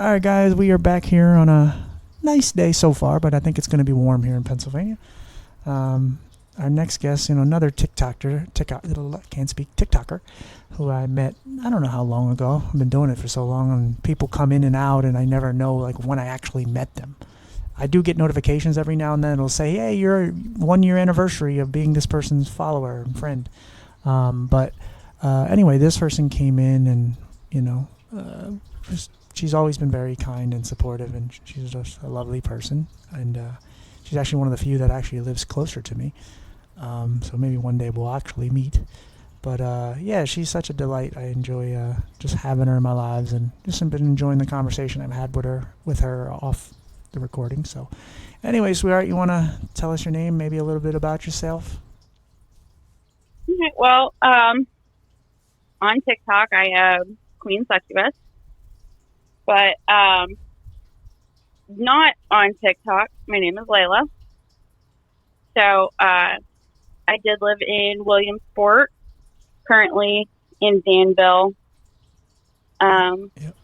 All right, guys, we are back here on a nice day so far, but I think it's going to be warm here in Pennsylvania. Our next guest, another TikToker, who I met, I don't know how long ago. I've been doing it for so long, and people come in and out, and I never know when I actually met them. I do get notifications every now and then. It'll say, hey, your 1 year anniversary of being this person's follower and friend. But anyway, this person came in and, she's always been very kind and supportive, and she's just a lovely person. And she's actually one of the few that actually lives closer to me. So maybe one day we'll actually meet. But yeah, she's such a delight. I enjoy just having her in my lives, and just been enjoying the conversation I've had with her off the recording. So anyway, sweetheart, you want to tell us your name, maybe a little bit about yourself? Okay, well, on TikTok, I am Queen Succubus. But not on TikTok. My name is Layla. So I did live in Williamsport, currently in Danville. Yep.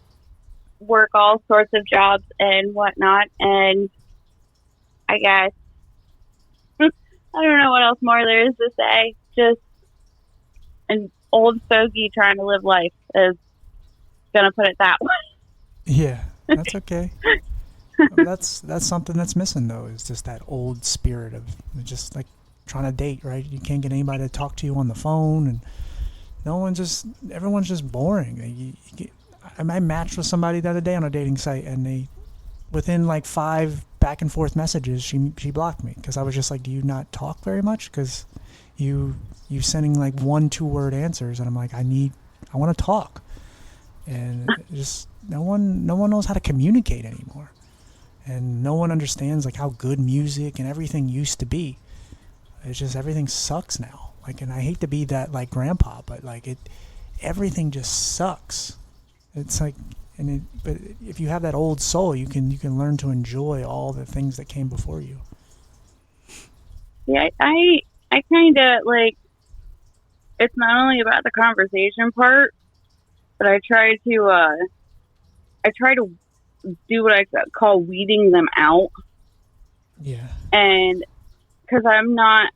Work all sorts of jobs and whatnot. And I guess, I don't know what else more there is to say. Just an old fogey trying to live life is going to put it that way. Yeah, that's okay. That's something that's missing, though, is just that old spirit of just like trying to date, right? You can't get anybody to talk to you on the phone, and everyone's just boring. I matched with somebody the other day on a dating site, and within like 5 back and forth messages, she blocked me because I was just like, do you not talk very much? Because you sending like 1-2 word answers, and I'm like, I want to talk. And just no one knows how to communicate anymore, and no one understands like how good music and everything used to be. It's just everything sucks now. And I hate to be that like grandpa, but everything just sucks. It's like, but if you have that old soul, you can learn to enjoy all the things that came before you. Yeah, I kind of it's not only about the conversation part, but I try to do what I call weeding them out. Yeah. And because I'm not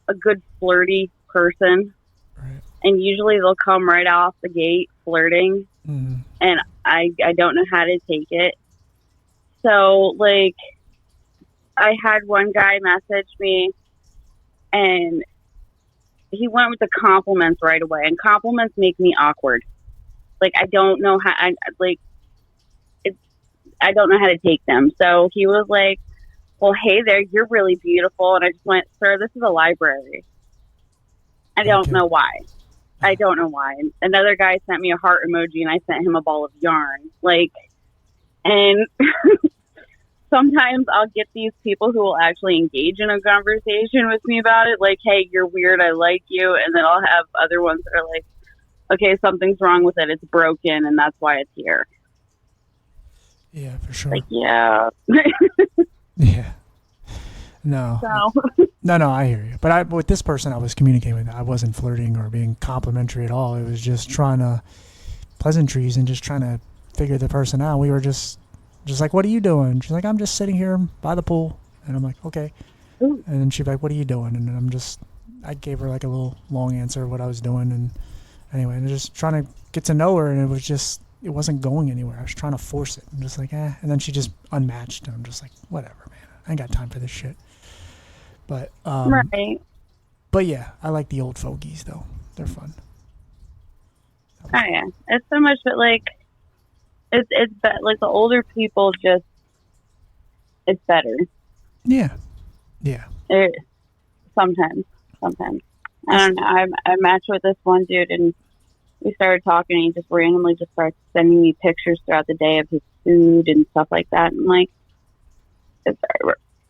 a good flirty person, right. And usually they'll come right off the gate flirting, and I don't know how to take it. So I had one guy message me, and he went with the compliments right away, and compliments make me awkward. I don't know how I don't know how to take them. So he was like, well, hey there, you're really beautiful. And I just went, sir, this is a library. I don't know why. I don't know why. And another guy sent me a heart emoji, and I sent him a ball of yarn. And sometimes I'll get these people who will actually engage in a conversation with me about it. Hey, you're weird. I like you. And then I'll have other ones that are like, okay, something's wrong with it. It's broken, and that's why it's here. Yeah, for sure. Yeah. Yeah. No. So. No, I hear you. But with this person I was communicating with, I wasn't flirting or being complimentary at all. It was just pleasantries and just trying to figure the person out. We were just like, what are you doing? She's like, I'm just sitting here by the pool. And I'm like, okay. Ooh. And then she's like, what are you doing? And I gave her a little long answer of what I was doing. And anyway, and just trying to get to know her, and it wasn't going anywhere. I was trying to force it. I'm just like, And then she just unmatched, and I'm just like, whatever, man. I ain't got time for this shit. But right. But yeah, I like the old fogies though. They're fun. Oh yeah, it's so much that it's the older people just, it's better. Yeah. Sometimes. I don't know. I matched with this one dude, and we started talking, and he just randomly just started sending me pictures throughout the day of his food and stuff like that. And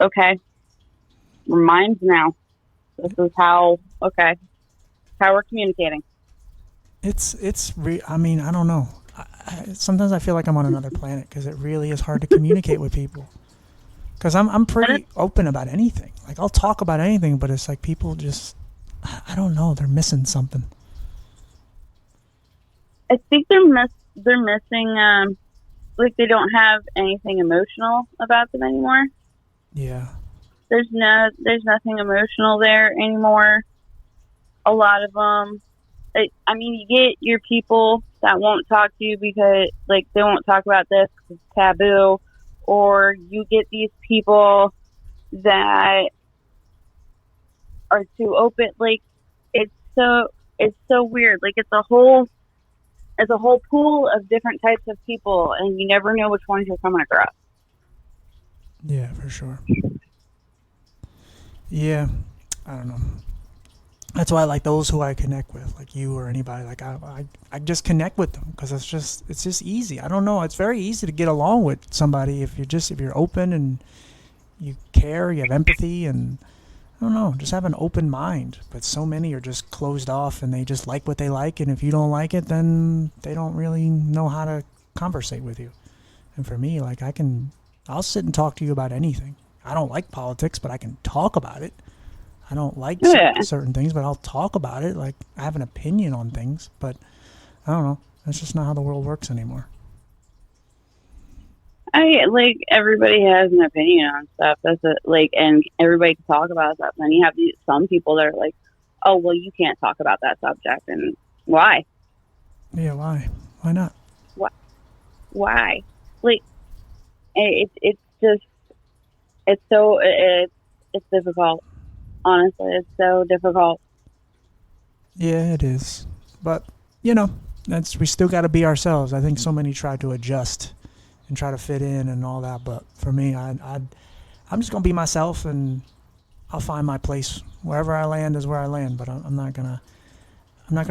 okay, mine's now. This is how we're communicating. I mean, I don't know. Sometimes I feel like I'm on another planet, because it really is hard to communicate with people. Because I'm pretty open about anything. I'll talk about anything, but it's like people just, I don't know, they're missing something. I think they're missing like they don't have anything emotional about them anymore. Yeah. There's nothing emotional there anymore. A lot of them. I mean, you get your people that won't talk to you because, like, they won't talk about this because it's taboo, or you get these people that are too open. Like, it's it's so weird. Like, it's a whole pool of different types of people, and you never know which ones you're coming across. Yeah, for sure. Yeah. I don't know. That's why I like those who I connect with, like you or anybody. Like I just connect with them because it's just easy. I don't know. It's very easy to get along with somebody if you're open and you care, you have empathy, and I don't know, just have an open mind. But so many are just closed off and they just like what they like, and if you don't like it, then they don't really know how to conversate with you. And for me, like I'll sit and talk to you about anything. I don't like politics, but I can talk about it. I don't like Yeah. certain things, but I'll talk about it. Like I have an opinion on things, but I don't know. That's just not how the world works anymore. I like everybody has an opinion on stuff. That's it. Like, and everybody can talk about stuff. And you have some people that are like, "Oh, well, you can't talk about that subject." And why? Yeah, why? Why not? Why? Why? Like, it's just it's difficult. Honestly, it's so difficult. Yeah, it is. But that's we still got to be ourselves. I think so many try to adjust and try to fit in and all that, but for me, I'm just gonna be myself, and I'll find my place wherever I land is where I land. But I'm not gonna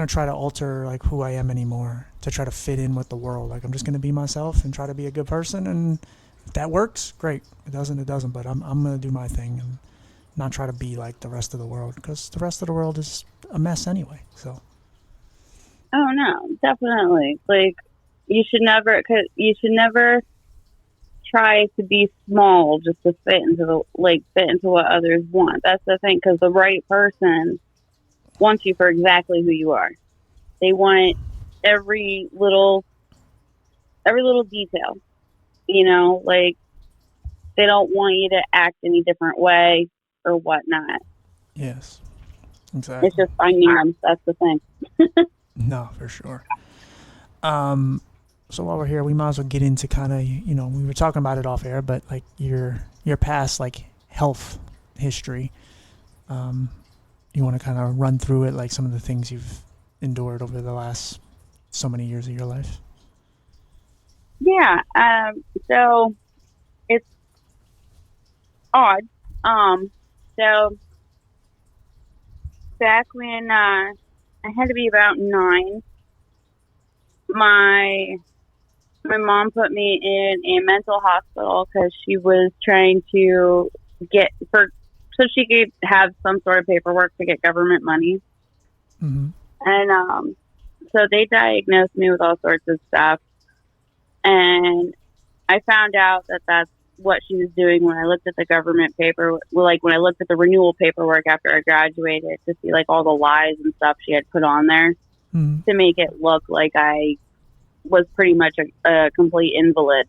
try to alter like who I am anymore to try to fit in with the world. Like I'm just gonna be myself and try to be a good person, and if that works, great. If it doesn't, it doesn't. But I'm gonna do my thing and not try to be like the rest of the world because the rest of the world is a mess anyway. So Oh no, definitely. Like, you should never try to be small just to fit into what others want. That's the thing, because the right person wants you for exactly who you are. They want every little every little detail. Like, they don't want you to act any different way or whatnot. yes, It's exactly. just finding them. That's the thing. No, for sure. Um, so while we're here, we might as well get into kind of we were talking about it off air, but like your past like health history. Um, you want to kind of run through it, like some of the things you've endured over the last so many years of your life. Yeah. So it's odd. So back when I had to be about 9, my my mom put me in a mental hospital because she was trying to get for so she could have some sort of paperwork to get government money. Mm-hmm. And so they diagnosed me with all sorts of stuff, and I found out that that's what she was doing when I looked at the government paper, like when I looked at the renewal paperwork after I graduated, to see like all the lies and stuff she had put on there Mm-hmm. to make it look like I was pretty much a complete invalid.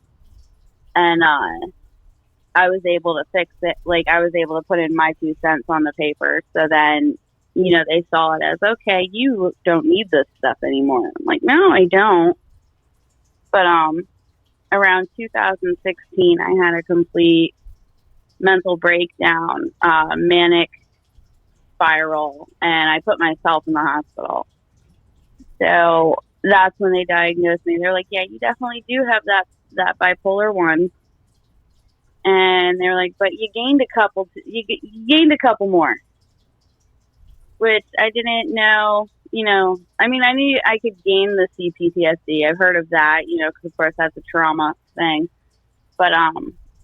And I was able to fix it. Like, I was able to put in my 2 cents on the paper. So then, they saw it as, okay, you don't need this stuff anymore. I'm like, no, I don't. But around 2016, I had a complete mental breakdown, manic spiral, and I put myself in the hospital. So that's when they diagnosed me. They're like, yeah, you definitely do have that bipolar 1. And they're like, but you gained a couple more, which I didn't know. I mean, I knew I could gain the CPTSD. I've heard of that, because of course that's a trauma thing. But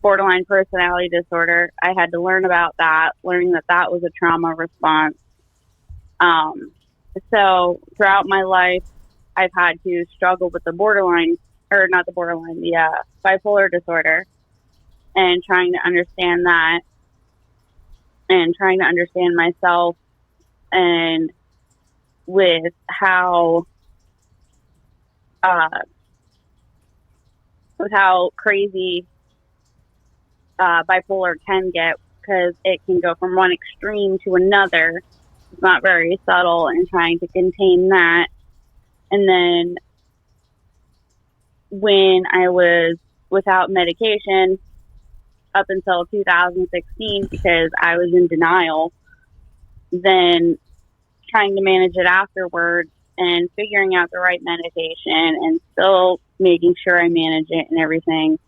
borderline personality disorder, I had to learn about that, learning that was a trauma response. So throughout my life, I've had to struggle with the borderline, or not the borderline, the bipolar disorder, and trying to understand that, and trying to understand myself, and with how uh, with how crazy bipolar can get, because it can go from one extreme to another. It's not very subtle in trying to contain that. And then when I was without medication up until 2016, because I was in denial, then trying to manage it afterwards and figuring out the right medication and still making sure I manage it and everything,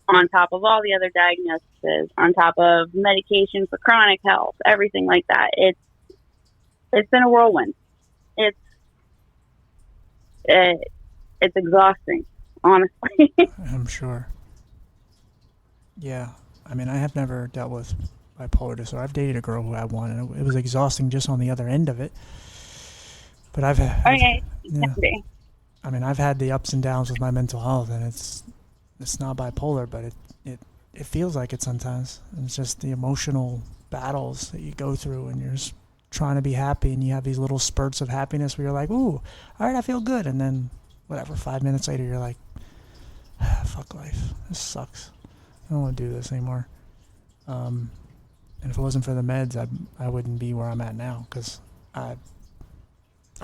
on top of all the other diagnoses, on top of medication for chronic health, everything like that. It's been a whirlwind. It's it's exhausting, honestly. I'm sure. Yeah. I mean, I have never dealt with bipolar disorder. I've dated a girl who had one, and it was exhausting just on the other end of it. But Okay, yeah. I mean, I've had the ups and downs with my mental health, and it's not bipolar, but it feels like it sometimes. It's just the emotional battles that you go through, and you're just trying to be happy, and you have these little spurts of happiness where you're like, ooh, all right, I feel good, and then whatever, 5 minutes later, you're like, fuck life, this sucks. I don't want to do this anymore. And if it wasn't for the meds, I wouldn't be where I'm at now, because I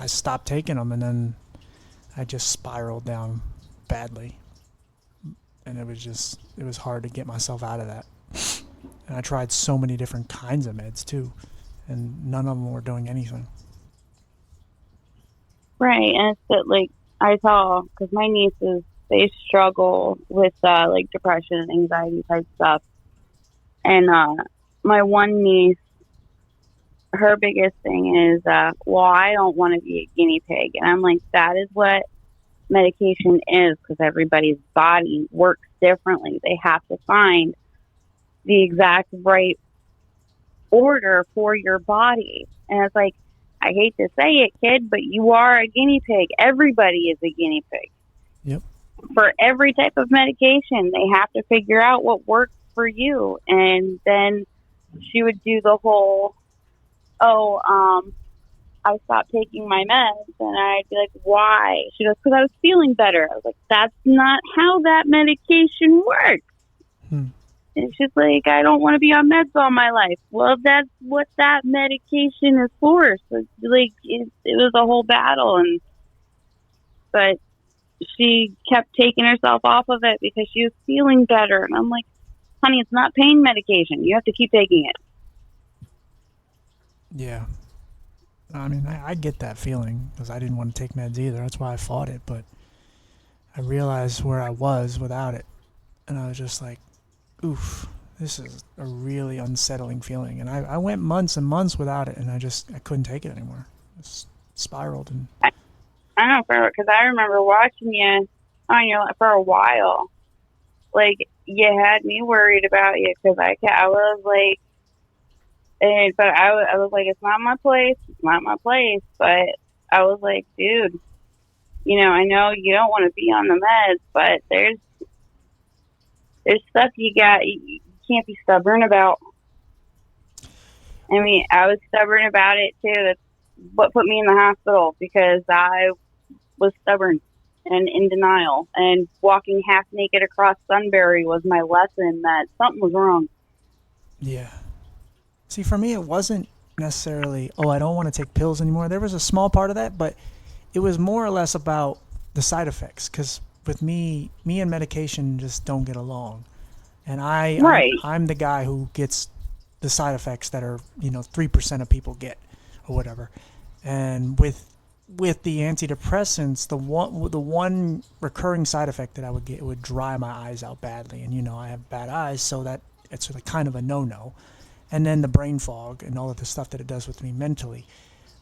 stopped taking them, and then I just spiraled down badly, and it was hard to get myself out of that. And I tried so many different kinds of meds too, and none of them were doing anything. right. And it's that, like, I saw, because my nieces, they struggle with like depression and anxiety type stuff. And my one niece, her biggest thing is, well, I don't want to be a guinea pig. And I'm like, that is what medication is, because everybody's body works differently. They have to find the exact right order for your body. And it's like, I hate to say it, kid, but you are a guinea pig. Everybody is a guinea pig. Yep. For every type of medication, they have to figure out what works for you. And then she would do the whole, I stopped taking my meds, and I'd be like, why? She goes, because I was feeling better. I was like, that's not how that medication works. And she's like, I don't want to be on meds all my life. Well, that's what that medication is for. So, like, it was a whole battle, but she kept taking herself off of it because she was feeling better. And I'm like, honey, it's not pain medication. You have to keep taking it. Yeah. I mean, I get that feeling, because I didn't want to take meds either. That's why I fought it. But I realized where I was without it, and I was just like, oof, this is a really unsettling feeling. And I went months and months without it, and I couldn't take it anymore. It spiraled. And I don't know, because I remember watching you on your for a while. Like, you had me worried about you, because I was like, but I was like, it's not my place. It's not my place. But I was like, dude, I know you don't want to be on the meds, but there's stuff you can't be stubborn about. I mean, I was stubborn about it too. That's what put me in the hospital, because I was stubborn and in denial. And walking half naked across Sunbury was my lesson that something was wrong. yeah. See, for me, it wasn't necessarily, I don't want to take pills anymore. There was a small part of that, but it was more or less about the side effects, because with me and medication just don't get along. And I'm the guy who gets the side effects that are 3% of people get, or whatever. And with the antidepressants, the one recurring side effect that I would get, it would dry my eyes out badly. And I have bad eyes, so that it's like kind of a no. And then the brain fog and all of the stuff that it does with me mentally.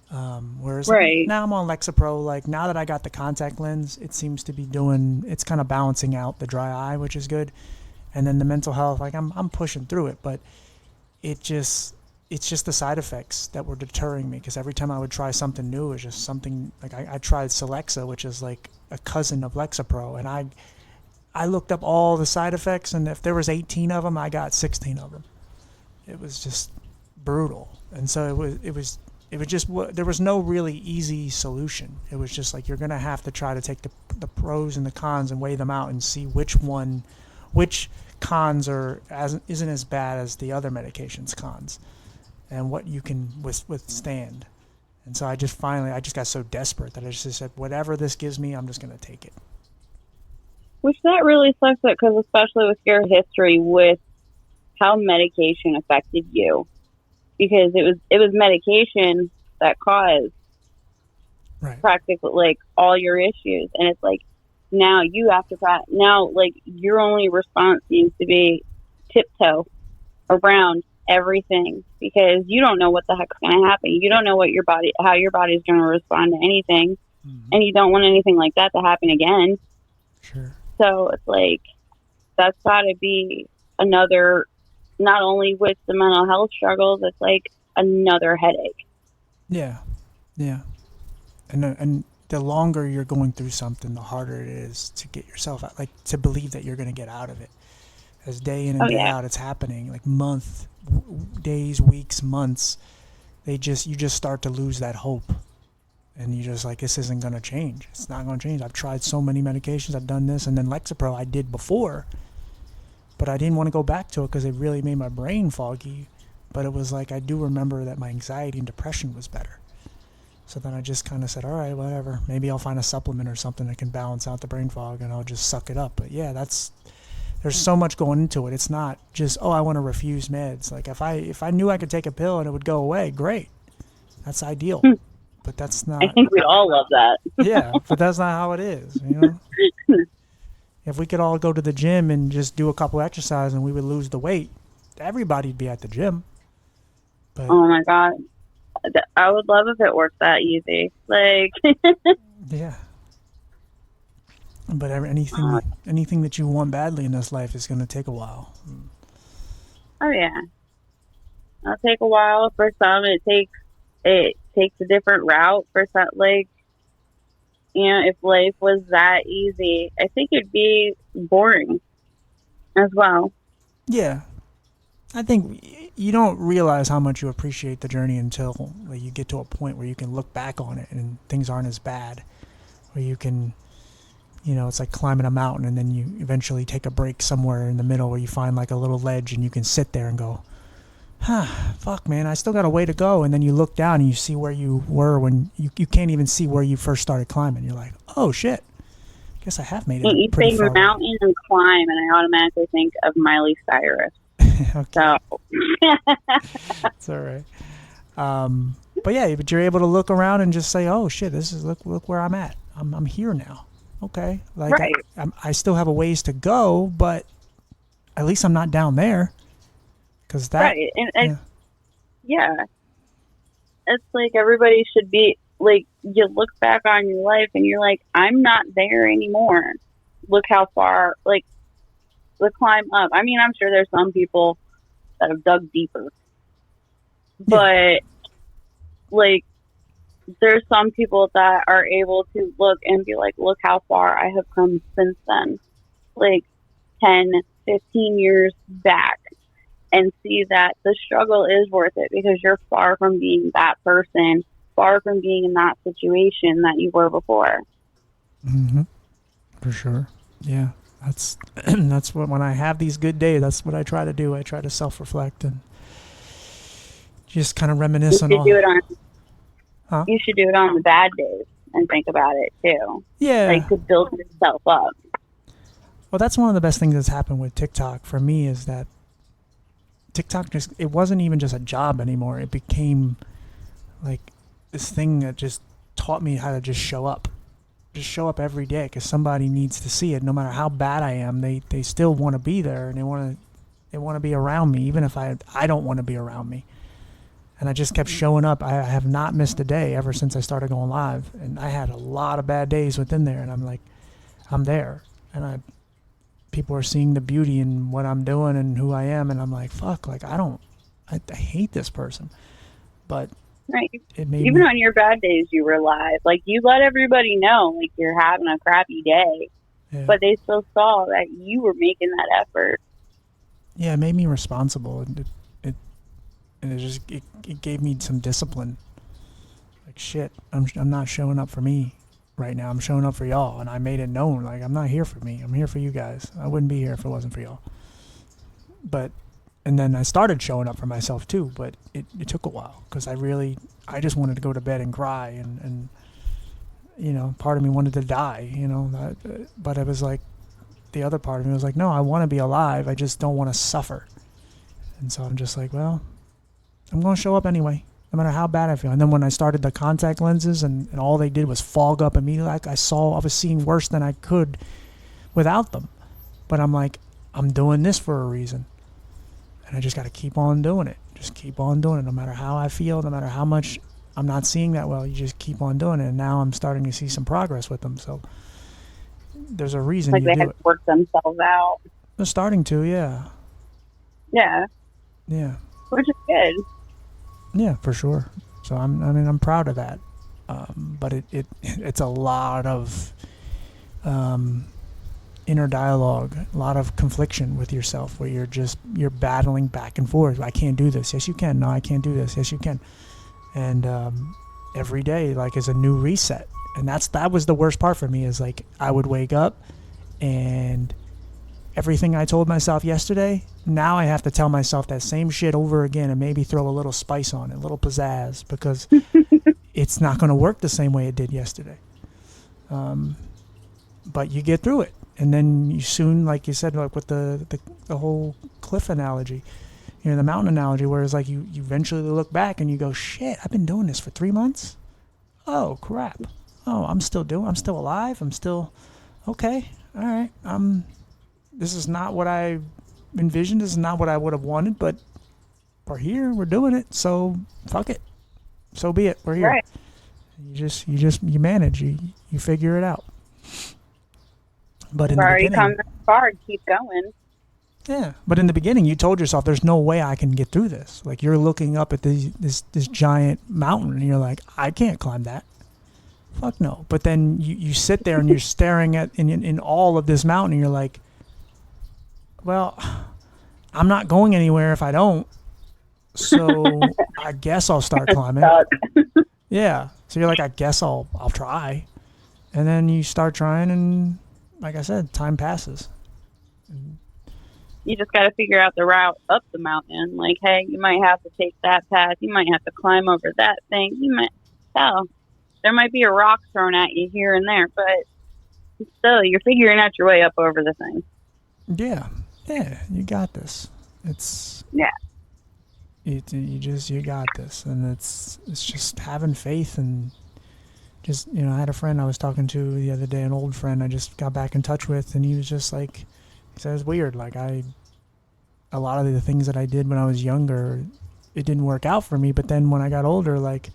Whereas now I'm on Lexapro. Like, now that I got the contact lens, it seems to be it's kind of balancing out the dry eye, which is good. And then the mental health, like, I'm pushing through it, but it's just the side effects that were deterring me, because every time I would try something new, it was just something, like, I tried Celexa, which is like a cousin of Lexapro, and I looked up all the side effects, and if there was 18 of them, I got 16 of them. It was just brutal. And so it was it was just, there was no really easy solution. It was just like, you're going to have to try to take the pros and the cons and weigh them out and see which cons isn't as bad as the other medication's cons, and what you can withstand. And so I just got so desperate that I just said, whatever this gives me, I'm just going to take it. Which that really sucks, because especially with your history with how medication affected you, because it was medication that caused practically like all your issues, and it's like now you have to now like your only response seems to be tiptoe around everything, because you don't know what the heck's going to happen. You don't know how your body's going to respond to anything, and you don't want anything like that to happen again. Sure. So it's like, that's got to be another, not only with the mental health struggles, it's like another headache. Yeah. Yeah. And the longer you're going through something, the harder it is to get yourself out, like to believe that you're going to get out of it. As day in and day out, it's happening, like days, weeks, months. You just start to lose that hope. And you're just like, this isn't going to change. It's not going to change. I've tried so many medications. I've done this. And then Lexapro I did before. But I didn't want to go back to it because it really made my brain foggy. But it was like, I do remember that my anxiety and depression was better. So then I just kind of said, all right, whatever. Maybe I'll find a supplement or something that can balance out the brain fog, and I'll just suck it up. But yeah, there's so much going into it. It's not just, I want to refuse meds. Like if I knew I could take a pill and it would go away, great. That's ideal. But that's not. I think we all love that. Yeah, but that's not how it is, If we could all go to the gym and just do a couple exercises and we would lose the weight, everybody'd be at the gym. But, oh my God. I would love if it worked that easy. Like, yeah. But anything that you want badly in this life is going to take a while. Oh yeah, it'll take a while. For some, it takes a different route. For some, like, if life was that easy, I think it'd be boring as well. Yeah, I think you don't realize how much you appreciate the journey until you get to a point where you can look back on it and things aren't as bad, where you can. It's like climbing a mountain, and then you eventually take a break somewhere in the middle where you find like a little ledge and you can sit there and go, fuck, man, I still got a way to go. And then you look down and you see where you were when you can't even see where you first started climbing. You're like, oh shit, guess I have made it. You say mountain and climb, and I automatically think of Miley Cyrus. So it's all right. But yeah, but you're able to look around and just say, oh shit, look where I'm at. I'm here now. Okay, like right. I still have a ways to go, but at least I'm not down there. Because that, right, and yeah, it's like everybody should be like, you look back on your life and you're like, I'm not there anymore. Look how far, like, the climb up. I mean, I'm sure there's some people that have dug deeper, but like, there's some people that are able to look and be like, look how far I have come since then, like 10, 15 years back, and see that the struggle is worth it, because you're far from being that person, far from being in that situation that you were before. Mm-hmm. For sure. Yeah. That's what, when I have these good days, that's what I try to do. I try to self-reflect and just kind of reminisce on all. You should do it on the bad days and think about it too. Yeah. Like, to build yourself up. Well, that's one of the best things that's happened with TikTok for me, is that TikTok it wasn't even just a job anymore. It became like this thing that just taught me how to just show up. Just show up every day, because somebody needs to see it. No matter how bad I am, they still want to be there, and they want to be around me, even if I don't want to be around me. And I just kept showing up. I have not missed a day ever since I started going live. And I had a lot of bad days within there. And I'm like, I'm there. And people are seeing the beauty in what I'm doing and who I am. And I'm like, fuck, like, I hate this person. But right. Even on your bad days, you were live. Like, you let everybody know, like, you're having a crappy day. Yeah. But they still saw that you were making that effort. Yeah, it made me responsible. And it gave me some discipline. shit, I'm not showing up for me right now. I'm showing up for y'all, and I made it known, like, I'm not here for me. I'm here for you guys. I wouldn't be here if it wasn't for y'all. But, and then I started showing up for myself too, but it took a while because I just wanted to go to bed and cry, and you know, part of me wanted to die, you know, but it was like, the other part of me was like, no, I want to be alive. I just don't want to suffer. And so I'm just like, well, I'm going to show up anyway, no matter how bad I feel. And then when I started the contact lenses and all they did was fog up immediately, like I was seeing worse than I could without them. But I'm like, I'm doing this for a reason. And I just got to keep on doing it. Just keep on doing it. No matter how I feel, no matter how much I'm not seeing that well, you just keep on doing it. And now I'm starting to see some progress with them. So there's a reason like you they do had it. to work themselves out. They're starting to, yeah. Yeah. Yeah. Which is good. Yeah, for sure. So I'm proud of that. But it's a lot of inner dialogue, a lot of confliction with yourself, where you're battling back and forth. I can't do this. Yes, you can. No, I can't do this. Yes, you can. And every day, like, is a new reset. And that was the worst part for me, is like I would wake up and everything I told myself yesterday, now I have to tell myself that same shit over again and maybe throw a little spice on it, a little pizzazz, because it's not going to work the same way it did yesterday. But you get through it. And then you soon, like you said, like with the whole cliff analogy, you know, the mountain analogy, where it's like you eventually look back and you go, shit, I've been doing this for 3 months? Oh, crap. Oh, I'm still alive. I'm still, okay. All right. This is not what I envisioned. This is not what I would have wanted, but we're here. We're doing it. So fuck it. So be it. We're here. Right. You manage. You figure it out. But in the already beginning, come this far. Keep going. yeah. But in the beginning, you told yourself, "There's no way I can get through this." Like, you're looking up at this giant mountain, and you're like, "I can't climb that." Fuck no. But then you sit there and you're staring at in all of this mountain, and you're like, well, I'm not going anywhere if I don't. So I guess I'll start climbing. Yeah. So you're like, I guess I'll try. And then you start trying, and like I said, time passes. You just got to figure out the route up the mountain. Like, hey, you might have to take that path. You might have to climb over that thing. You might, hell, there might be a rock thrown at you here and there, but still, you're figuring out your way up over the thing. Yeah. Yeah, you got this. It's yeah. You got this, and it's just having faith, and just, you know, I had a friend I was talking to the other day, an old friend I just got back in touch with, and he was just like, he said it's weird, like a lot of the things that I did when I was younger, it didn't work out for me, but then when I got older, like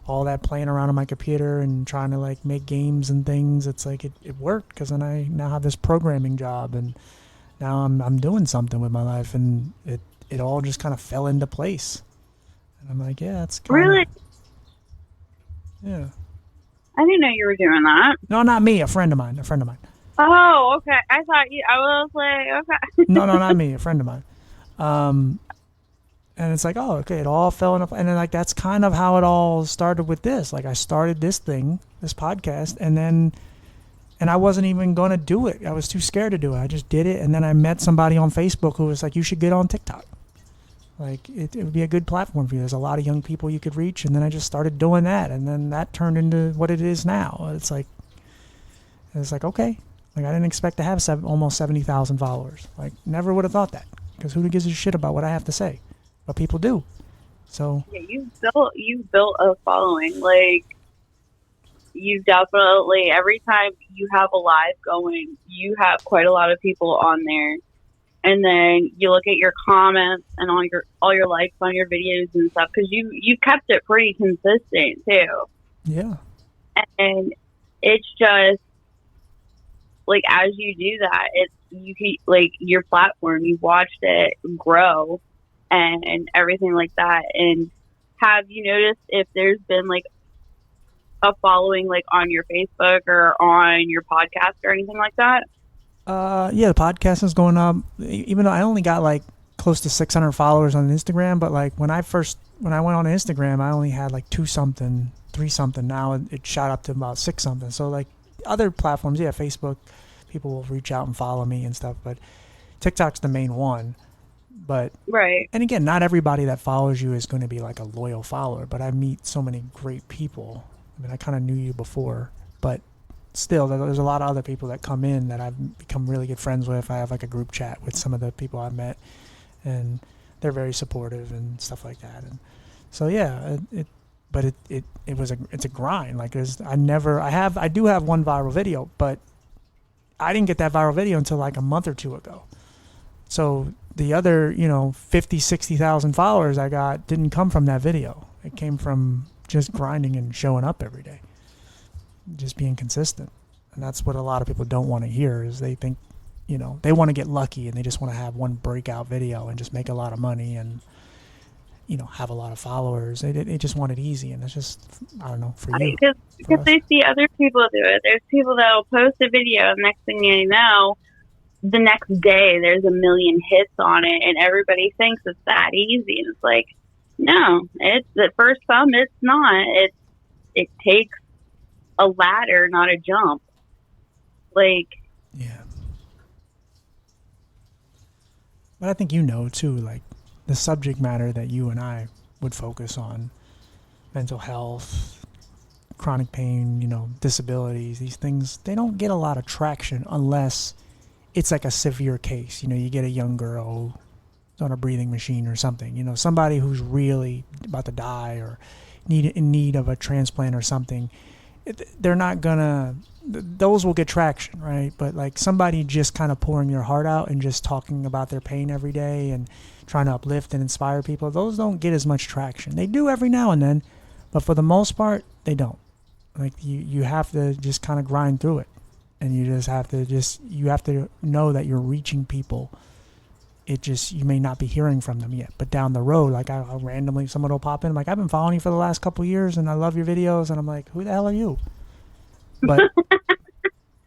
all that playing around on my computer and trying to like make games and things, it's like it worked, because then I now have this programming job, and now I'm doing something with my life, and it all just kind of fell into place. And I'm like, yeah, it's kind really? of, yeah. I didn't know you were doing that. No, not me. A friend of mine. Oh, okay. I was like, okay. No, not me. A friend of mine. And it's like, oh, okay. It all fell into, and then like that's kind of how it all started with this. Like I started this podcast, and I wasn't even going to do it. I was too scared to do it. I just did it. And then I met somebody on Facebook who was like, you should get on TikTok. Like, it would be a good platform for you. There's a lot of young people you could reach. And then I just started doing that. And then that turned into what it is now. It's like, okay. Like, I didn't expect to have almost 70,000 followers. Like, never would have thought that. Because who gives a shit about what I have to say? But people do. So. Yeah, you built a following. Like, you definitely, every time you have a live going, you have quite a lot of people on there, and then you look at your comments and all your likes on your videos and stuff, because you kept it pretty consistent too. Yeah. And it's just like, as you do that, like your platform, you watched it grow and everything like that. And have you noticed if there's been like a following like on your Facebook or on your podcast or anything like that? Yeah, the podcast is going up. Even though I only got like close to 600 followers on Instagram, but like when I went on Instagram, I only had like 2 something, 3 something. Now it shot up to about 6 something. So like other platforms, yeah, Facebook, people will reach out and follow me and stuff, but TikTok's the main one. But Right. and again, not everybody that follows you is going to be like a loyal follower, but I meet so many great people. I mean, I kind of knew you before, but still, there's a lot of other people that come in that I've become really good friends with. I have like a group chat with some of the people I've met, and they're very supportive and stuff like that. And so yeah, it's a grind. Like I do have one viral video, but I didn't get that viral video until like a month or two ago. So the other, 50, 60,000 followers I got didn't come from that video. It came from just grinding and showing up every day, just being consistent. And that's what a lot of people don't want to hear is they think, they want to get lucky and they just want to have one breakout video and just make a lot of money and, have a lot of followers. They just want it easy. And it's just, I don't know, for you. Because they see other people do it. There's people that will post a video and next thing you know, the next day there's a million hits on it and everybody thinks it's that easy. And it's like, no, it's for some, it's not. It takes a ladder, not a jump. Like, yeah. But I think too, like the subject matter that you and I would focus on, mental health, chronic pain, disabilities, these things, they don't get a lot of traction unless it's like a severe case. You get a young girl who's on a breathing machine or something, somebody who's really about to die or in need of a transplant or something. They're not gonna, those will get traction, right? But like somebody just kind of pouring their heart out and just talking about their pain every day and trying to uplift and inspire people, those don't get as much traction. They do every now and then, but for the most part, they don't. Like you have to just kind of grind through it. And you just have to know that you're reaching people. You may not be hearing from them yet, but down the road, like I'll randomly, someone will pop in, like, I've been following you for the last couple of years and I love your videos. And I'm like, who the hell are you? But,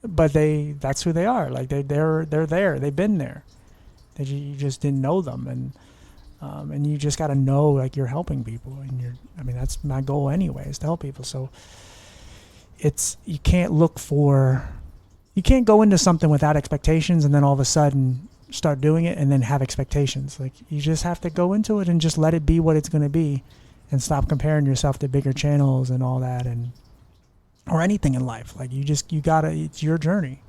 that's who they are. Like they're there. They've been there. You just didn't know them. And you just got to know, like, you're helping people and that's my goal anyway, is to help people. So you can't go into something without expectations and then all of a sudden start doing it and then have expectations. Like, you just have to go into it and just let it be what it's going to be and stop comparing yourself to bigger channels and all that, or anything in life. Like, it's your journey,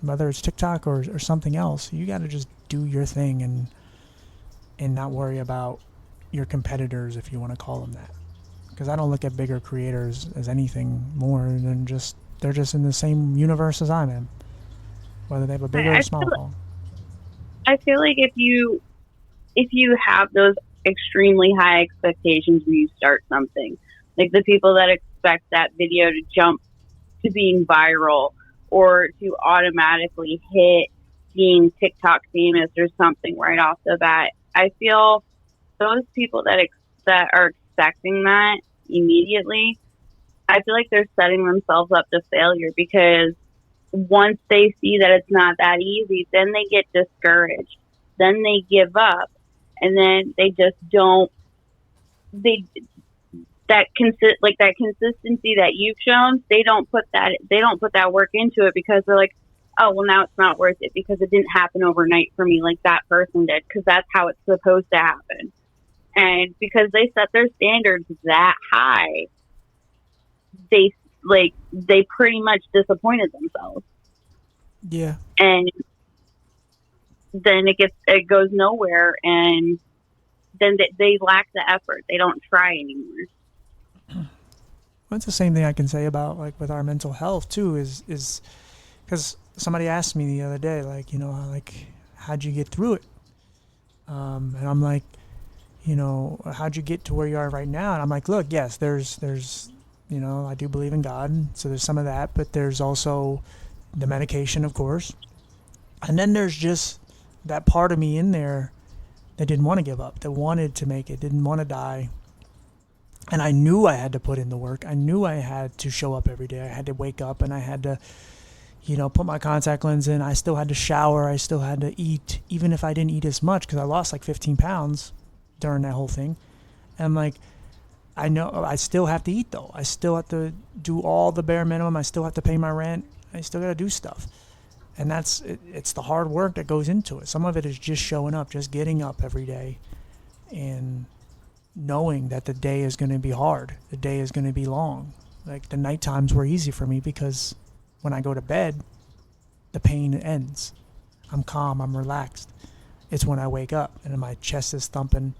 whether it's TikTok or something else. You got to just do your thing and not worry about your competitors, if you want to call them that. Because I don't look at bigger creators as anything more than they're just in the same universe as I'm in, whether they have a big or a small phone. I feel like if you have those extremely high expectations when you start something, like the people that expect that video to jump to being viral or to automatically hit being TikTok famous or something right off the bat, I feel those people that are expecting that immediately, I feel like they're setting themselves up to failure, because once they see that it's not that easy, then they get discouraged. Then they give up, and then they just don't. That consistency that you've shown, they don't put that work into it, because they're like, oh, well, now it's not worth it because it didn't happen overnight for me like that person did, because that's how it's supposed to happen. And because they set their standards that high, they pretty much disappointed themselves. Yeah. And then it goes nowhere, and then they lack the effort. They don't try anymore. Well, it's the same thing I can say about, like, with our mental health too, is because somebody asked me the other day, like, how'd you get through it? And I'm like, how'd you get to where you are right now? And I'm like, look, yes, there's I do believe in God, so there's some of that, but there's also the medication, of course. And then there's just that part of me in there that didn't want to give up, that wanted to make it, didn't want to die. And I knew I had to put in the work. I knew I had to show up every day. I had to wake up and I had to, put my contact lens in. I still had to shower. I still had to eat, even if I didn't eat as much because I lost like 15 pounds during that whole thing. And I'm like, I know I still have to eat though. I still have to do all the bare minimum. I still have to pay my rent. I still got to do stuff. And it's the hard work that goes into it. Some of it is just showing up, just getting up every day and knowing that the day is going to be hard. The day is going to be long. Like the night times were easy for me because when I go to bed, the pain ends. I'm calm, I'm relaxed. It's when I wake up and my chest is thumping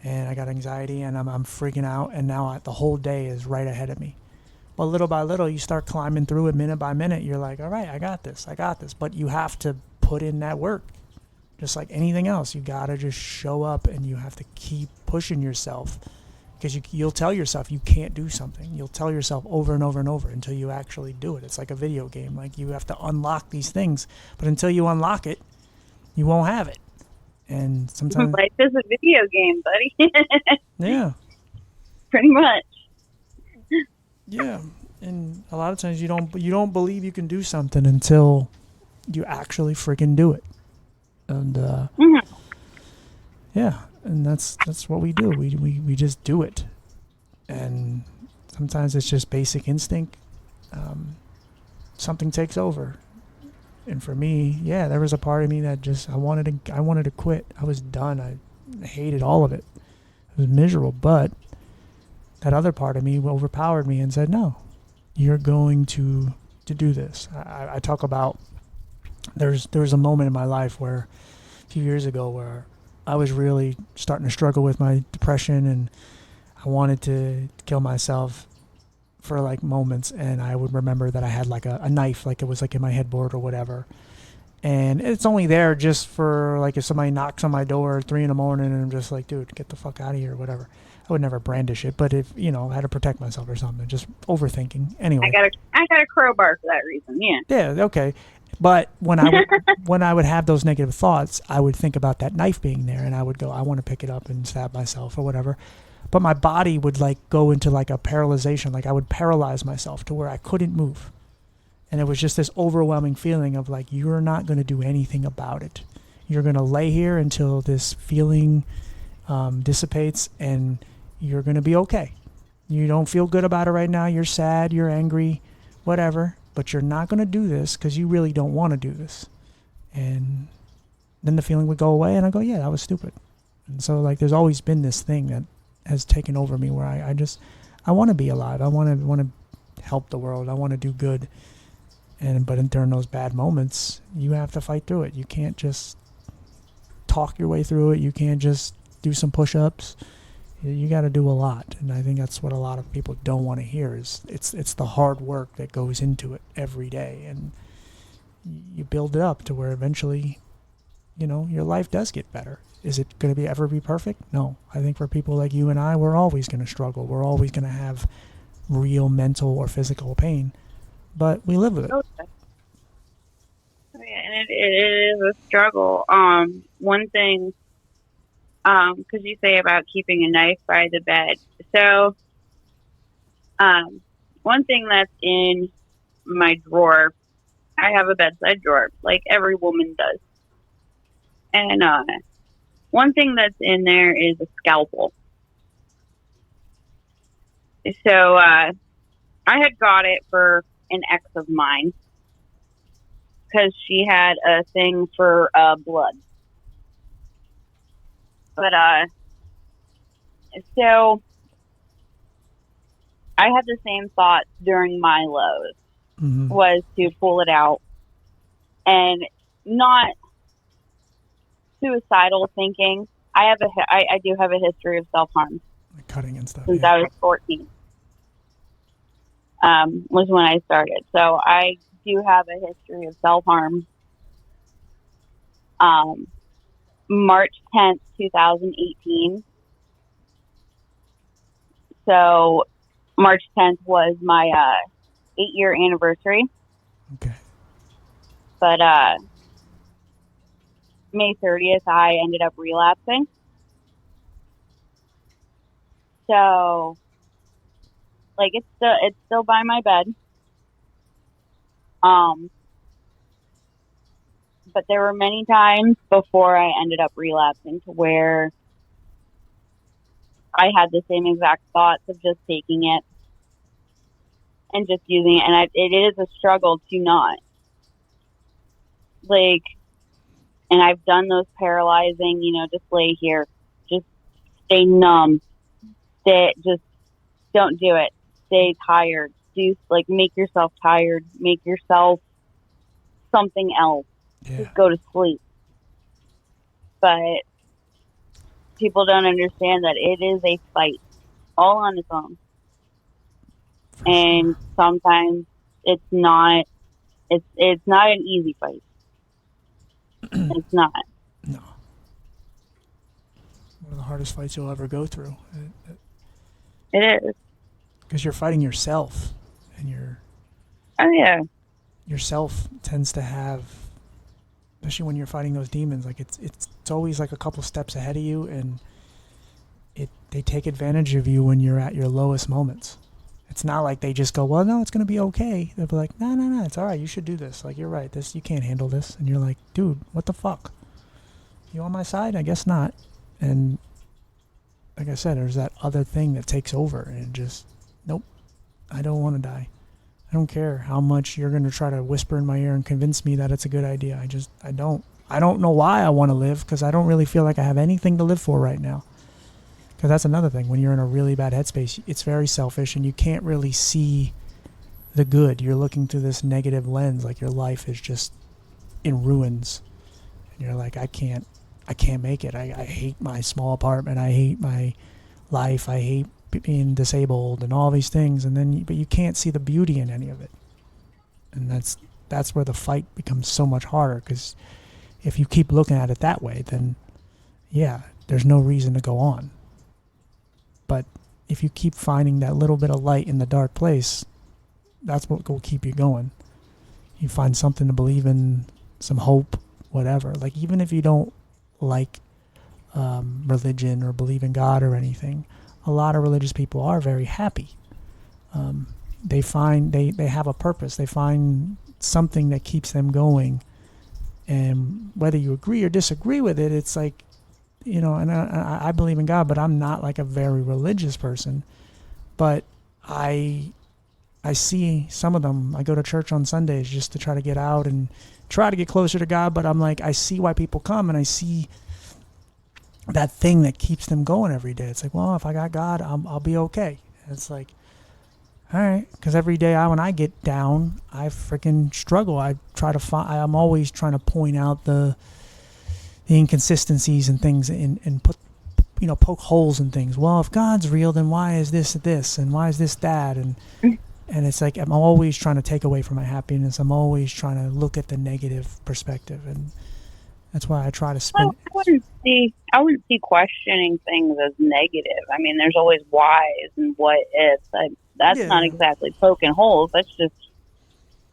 and I got anxiety and I'm freaking out, and now the whole day is right ahead of me. But little by little, you start climbing through it minute by minute. You're like, all right, I got this. But you have to put in that work. Just like anything else, you got to just show up and you have to keep pushing yourself, because you'll tell yourself you can't do something. You'll tell yourself over and over and over until you actually do it. It's like a video game. Like you have to unlock these things, but until you unlock it, you won't have it. And sometimes life is a video game, buddy. yeah, Pretty much. yeah. And a lot of times you don't believe you can do something until you actually freaking do it. And yeah, and that's what we do. We just do it. And sometimes it's just basic instinct. Something takes over. And for me, yeah, there was a part of me that just I wanted to quit. I was done. I hated all of it. It was miserable. But that other part of me overpowered me and said, "No, you're going to do this." I talk about there was a moment in my life where a few years ago where I was really starting to struggle with my depression, and I wanted to kill myself for like moments, and I would remember that I had like a knife, like it was like in my headboard or whatever, and it's only there just for like if somebody knocks on my door at 3 a.m. and I'm just like, dude, get the fuck out of here or whatever. I would never brandish it, but if I had to protect myself or something, just overthinking. Anyway, I got a crowbar for that reason. Yeah. Okay. But when I would have those negative thoughts, I would think about that knife being there, and I would go, I want to pick it up and stab myself or whatever. But my body would like go into like a paralyzation, like I would paralyze myself to where I couldn't move. And it was just this overwhelming feeling of like, you're not going to do anything about it. You're going to lay here until this feeling dissipates, and you're going to be okay. You don't feel good about it right now. You're sad, you're angry, whatever. But you're not going to do this because you really don't want to do this. And then the feeling would go away, and I go, yeah, that was stupid. And so like there's always been this thing that has taken over me where I want to be alive. I want to help the world. I want to do good. But during those bad moments, you have to fight through it. You can't just talk your way through it. You can't just do some push-ups. You got to do a lot. And I think that's what a lot of people don't want to hear is it's the hard work that goes into it every day. And you build it up to where eventually, your life does get better. Is it going to ever be perfect? No. I think for people like you and I, we're always going to struggle. We're always going to have real mental or physical pain, but we live with it. Okay. And it is a struggle. One thing, because you say about keeping a knife by the bed. So, one thing that's in my drawer, I have a bedside drawer, like every woman does. And one thing that's in there is a scalpel. So I had got it for an ex of mine because she had a thing for blood. But so I had the same thought during my lows, was to pull it out, and not suicidal thinking. I do have a history of self-harm. Like cutting and stuff. Since I was 14. Was when I started. So I do have a history of self-harm. March 10th, 2018. So March 10th was my 8-year anniversary. Okay. But May 30th, I ended up relapsing. So, like, it's still by my bed. But there were many times before I ended up relapsing to where I had the same exact thoughts of just taking it and just using it. And it is a struggle to not. Like, and I've done those paralyzing, just lay here, just stay numb, just don't do it, stay tired, make yourself tired, make yourself something else, Yeah. just go to sleep. But people don't understand that it is a fight all on its own. For sure. And sometimes it's not an easy fight. It's not. No. One of the hardest fights you'll ever go through. It is. Because you're fighting yourself, and Oh yeah. yourself tends to have, especially when you're fighting those demons, like it's always like a couple steps ahead of you, and they take advantage of you when you're at your lowest moments. It's not like they just go, well, no, it's gonna be okay. They'll be like, no, it's all right. You should do this. Like, you're right. You can't handle this. And you're like, dude, what the fuck? You on my side? I guess not. And like I said, there's that other thing that takes over, and just, nope, I don't want to die. I don't care how much you're going to try to whisper in my ear and convince me that it's a good idea. I don't know why I want to live, because I don't really feel like I have anything to live for right now. Because that's another thing. When you're in a really bad headspace, it's very selfish, and you can't really see the good. You're looking through this negative lens, like your life is just in ruins. And you're like, I can't make it. I hate my small apartment. I hate my life. I hate being disabled and all these things. And then, but you can't see the beauty in any of it. And that's where the fight becomes so much harder, because if you keep looking at it that way, then yeah, there's no reason to go on. But if you keep finding that little bit of light in the dark place, that's what will keep you going. You find something to believe in, some hope, whatever. Like, even if you don't like religion or believe in God or anything, a lot of religious people are very happy. They find they have a purpose. They find something that keeps them going. And whether you agree or disagree with it, it's like, and I believe in God, but I'm not like a very religious person. But I see some of them. I go to church on Sundays just to try to get out and try to get closer to God. But I'm like, I see why people come, and I see that thing that keeps them going every day. It's like, well, if I got God, I'll be okay. And it's like, all right, because every day when I get down, I freaking struggle. I'm always trying to point out the inconsistencies and things, and put, poke holes in things. Well, if God's real, then why is this, and why is this that? And it's like, I'm always trying to take away from my happiness. I'm always trying to look at the negative perspective, and that's why I try to spin. I wouldn't see questioning things as negative. I mean, there's always whys and what ifs. That's not exactly poking holes. That's just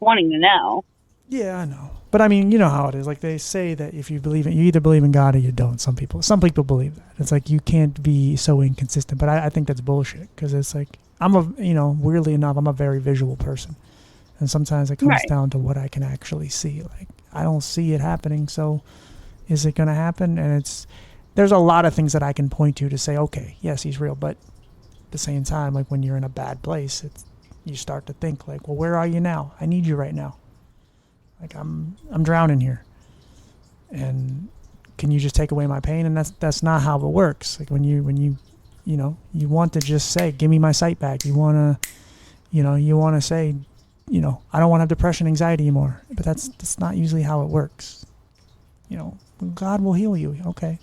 wanting to know. Yeah, I know. But I mean, you know how it is. Like, they say that if you either believe in God or you don't. Some people believe that. It's like, you can't be so inconsistent. But I think that's bullshit, because it's like, weirdly enough, I'm a very visual person. And sometimes it comes down to what I can actually see. Like, I don't see it happening, so is it going to happen? And there's a lot of things that I can point to say, okay, yes, he's real. But at the same time, like, when you're in a bad place, you start to think like, well, where are you now? I need you right now. Like, I'm drowning here, and can you just take away my pain? And that's not how it works. Like, when you want to just say, give me my sight back. You want to say, I don't want to have depression, anxiety anymore. But that's not usually how it works. God will heal you. Okay,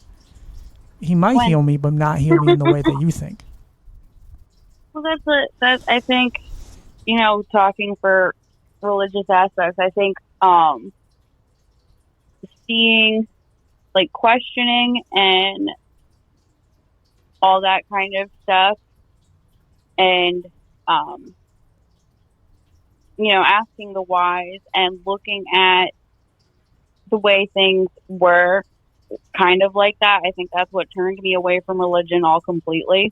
He might heal me, but not heal me in the way that you think. Well, that's I think, talking for religious aspects, I think seeing, like, questioning and all that kind of stuff, and asking the whys and looking at the way things were kind of like that. I think that's what turned me away from religion all completely.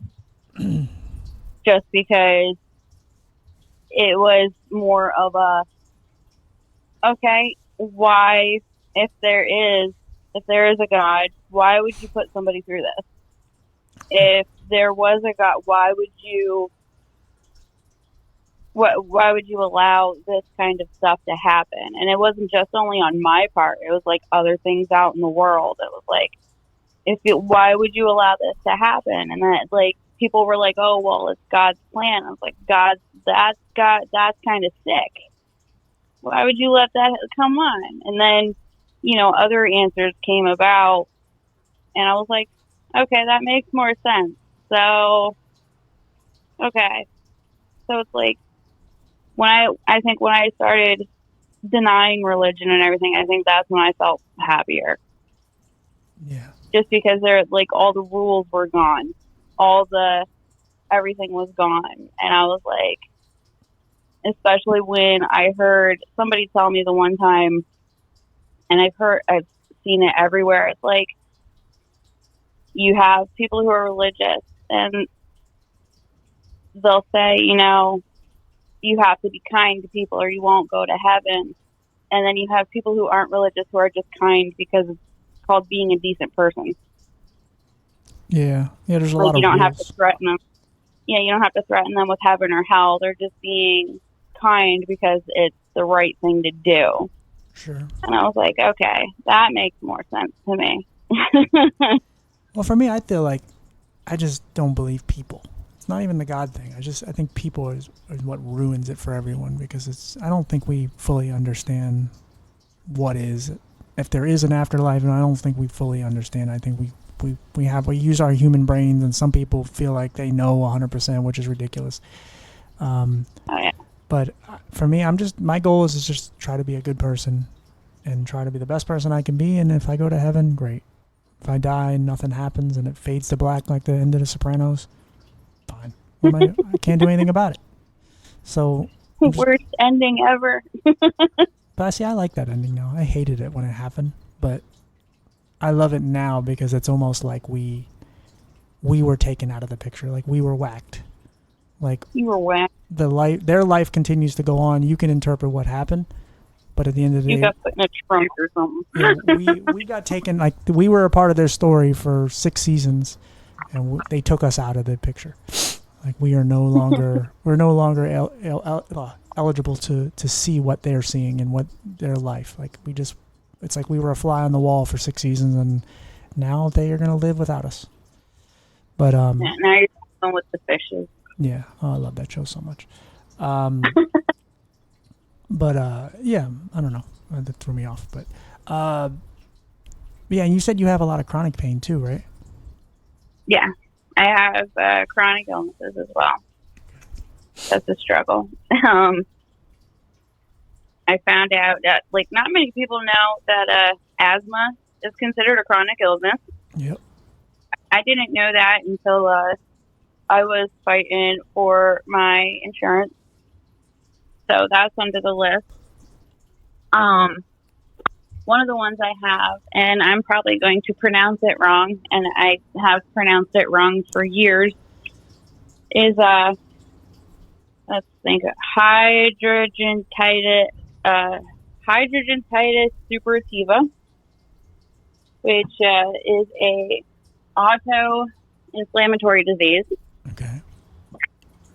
Just because it was more of a, okay, why if there is a God, why would you put somebody through this? If there was a God, why would you allow this kind of stuff to happen? And it wasn't just only on my part. It was like other things out in the world. It was like, why would you allow this to happen? And then like people were like, oh, well, it's God's plan. I was like, that's kind of sick. Why would you let that come on? And then, other answers came about, and I was like, okay, that makes more sense. So, okay. So it's like, I think when I started denying religion and everything, I think that's when I felt happier. Yeah. Just because like all the rules were gone, everything was gone, and I was like, especially when I heard somebody tell me the one time, and I've seen it everywhere. It's like you have people who are religious, and they'll say, you have to be kind to people or you won't go to heaven. And then you have people who aren't religious who are just kind because it's called being a decent person. Yeah. Yeah, there's a lot of you don't rules. have to threaten them. Yeah, you don't have to threaten them with heaven or hell. They're just being kind because it's the right thing to do. Sure. And I was like, okay, that makes more sense to me. Well, for me, I feel like I just don't believe people. It's not even the God thing. I think people is what ruins it for everyone, because I don't think we fully understand what is, if there is an afterlife, and I don't think we fully understand. I think we use our human brains, and some people feel like they know 100%, which is ridiculous. Oh, yeah. But for me, my goal is to just try to be a good person and try to be the best person I can be. And if I go to heaven, great. If I die and nothing happens and it fades to black like the end of The Sopranos, fine. I can't do anything about it. So worst ending ever. But see, I like that ending now. I hated it when it happened, but I love it now because it's almost like we were taken out of the picture, like we were whacked. Like you were whacked. Their life continues to go on. You can interpret what happened, but at the end of the day, you got put in a trunk or something. Yeah, we got taken. Like we were a part of their story for 6 seasons, and they took us out of the picture. Like we are no longer eligible to see what they're seeing and what their life. Like it's like we were a fly on the wall for 6 seasons, and now they are going to live without us. But now you're dealing with the fishes. Yeah, I love that show so much. But yeah, I don't know. That threw me off. But yeah, and you said you have a lot of chronic pain too, right? Yeah, I have chronic illnesses as well. That's a struggle. I found out that like not many people know that asthma is considered a chronic illness. Yep. I didn't know that until I was fighting for my insurance. So that's under the list. One of the ones I have, and I'm probably going to pronounce it wrong, and I have pronounced it wrong for years, is let's think, hydrogentitis suppurativa, which is a auto-inflammatory disease. Okay.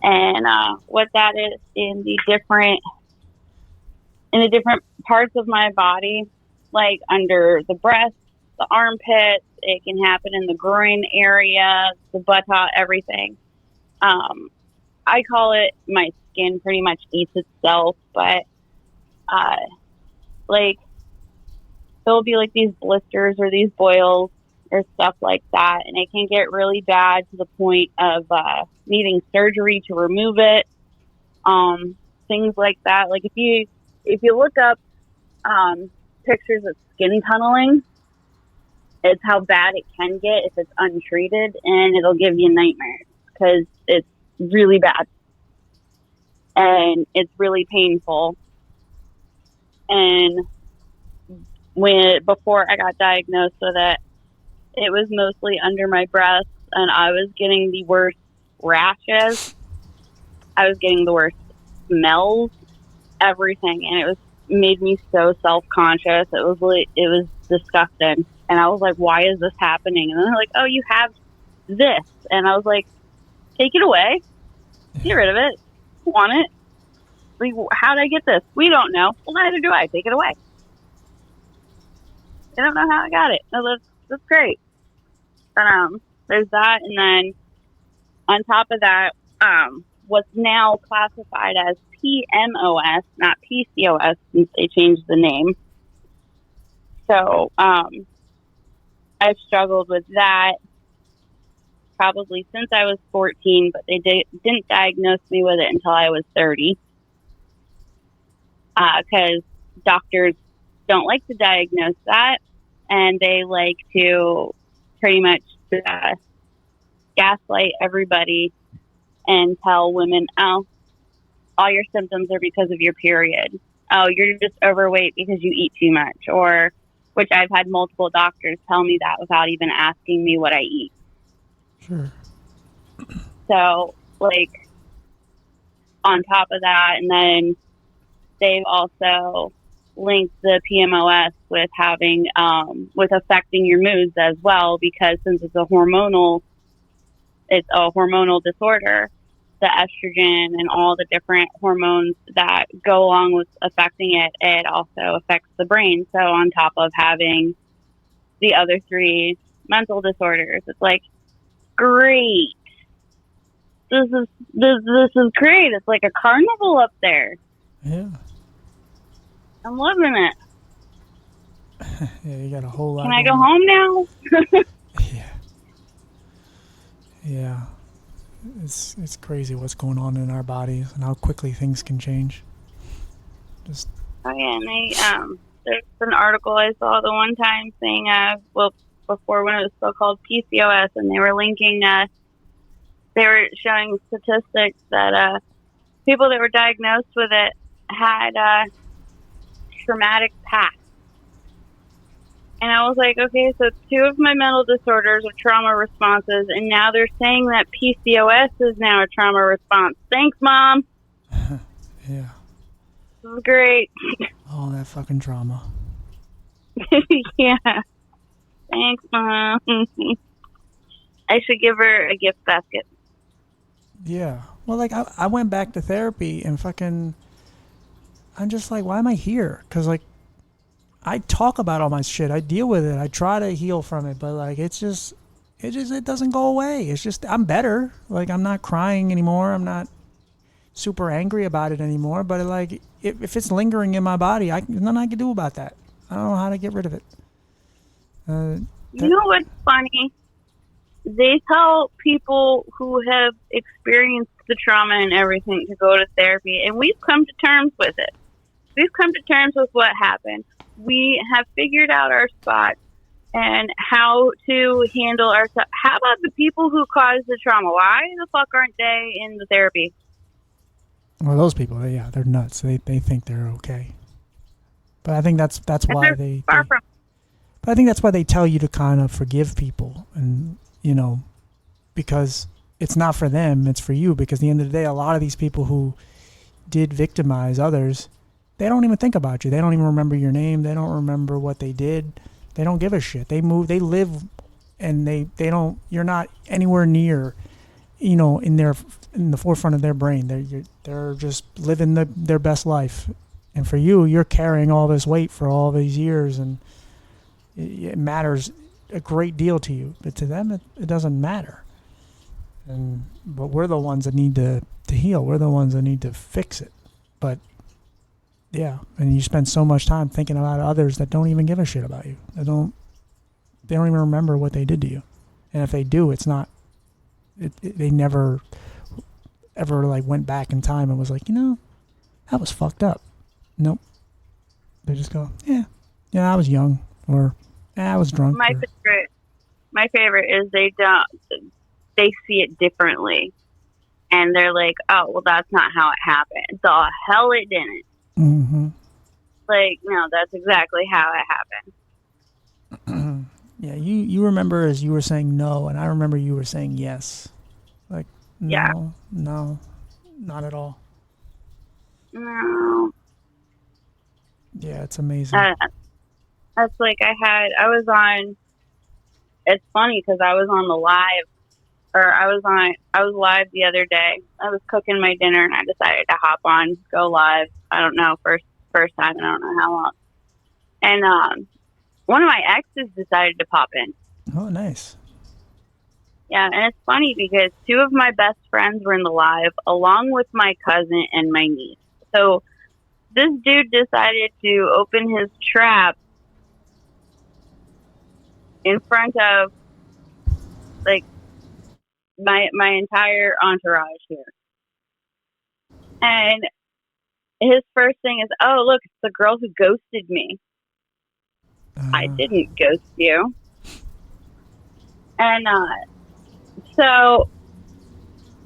And what that is in the different parts of my body, like under the breast, the armpits, it can happen in the groin area, the buttock, everything. I call it my skin pretty much eats itself, but like there'll be like these blisters or these boils or stuff like that, and it can get really bad to the point of needing surgery to remove it. Things like that. Like if you look up pictures of skin tunneling, it's how bad it can get if it's untreated, and it'll give you nightmares because it's really bad and it's really painful. And before I got diagnosed with it, it was mostly under my breast, and I was getting the worst rashes. I was getting the worst smells, everything, and it was made me so self-conscious. It was disgusting. And I was like, why is this happening? And then they're like, oh, you have this. And I was like, take it away. Get rid of it. I want it. Like, how did I get this? We don't know. Well, neither do I. Take it away. I don't know how I got it. No, that's great. But there's that, and then on top of that, what's now classified as PMOS, not PCOS, since they changed the name. So I've struggled with that probably since I was 14, but they didn't diagnose me with it until I was 30. Because doctors don't like to diagnose that, and they like to pretty much gaslight everybody and tell women, oh, all your symptoms are because of your period. Oh, you're just overweight because you eat too much. Or, which I've had multiple doctors tell me that without even asking me what I eat. Sure. So, like, on top of that, and then they've also linked the PMOS with having, with affecting your moods as well, because since it's a hormonal disorder, the estrogen and all the different hormones that go along with affecting it, it also affects the brain. So on top of having the other three mental disorders, it's like, great. This is great. It's like a carnival up there. Yeah. I'm loving it. Yeah, you got a whole lot. Can I go home now? Yeah. Yeah. It's crazy what's going on in our bodies and how quickly things can change. Just. Oh yeah, and there's an article I saw the one time saying, before when it was still called PCOS, and they were linking, they were showing statistics that people that were diagnosed with it had traumatic past. And I was like, okay, so 2 of my mental disorders are trauma responses, and now they're saying that PCOS is now a trauma response. Thanks, Mom. Yeah. This is great. All that fucking trauma. Yeah. Thanks, Mom. I should give her a gift basket. Yeah. Well, like, I went back to therapy and fucking, I'm just like, why am I here? Because, like, I talk about all my shit. I deal with it. I try to heal from it, but like it doesn't go away. It's just I'm better. Like I'm not crying anymore. I'm not super angry about it anymore. But like if it's lingering in my body, there's nothing I can do about that. I don't know how to get rid of it. You know what's funny? They tell people who have experienced the trauma and everything to go to therapy, and we've come to terms with it. We've come to terms with what happened. We have figured out our spot and how to handle ourselves. How about the people who caused the trauma? Why the fuck aren't they in the therapy? Well, those people, they're nuts. They think they're okay. But I think that's why they far from. But I think that's why they tell you to kind of forgive people, and because it's not for them, it's for you. Because at the end of the day, a lot of these people who did victimize others, they don't even think about you. They don't even remember your name. They don't remember what they did. They don't give a shit. They live, and they don't. You're not anywhere near, in the forefront of their brain. They're just living their best life. And for you, you're carrying all this weight for all these years, and it matters a great deal to you. But to them, it doesn't matter. But we're the ones that need to heal. We're the ones that need to fix it. But yeah, and you spend so much time thinking about others that don't even give a shit about you. They don't even remember what they did to you. And if they do, it's not. They never ever like went back in time and was like, that was fucked up. Nope. They just go, yeah, I was young, or I was drunk. My favorite is they see it differently, and they're like, oh, well, that's not how it happened. The hell it didn't. Mm-hmm. Like, no, that's exactly how it happened. Yeah, you remember as you were saying no, and I remember you were saying yes. Like, no, not at all. No. Yeah, it's amazing. Uh, that's like I was on. It's funny because I was on the live, or I was live the other day. I was cooking my dinner and I decided to hop on, go live. I don't know, first time in I don't know how long. And one of my exes decided to pop in. Oh, nice. Yeah, and it's funny because two of my best friends were in the live, along with my cousin and my niece. So this dude decided to open his trap in front of like my entire entourage here. And his first thing is, "Oh, look, it's the girl who ghosted me." I Uh, didn't ghost you. And so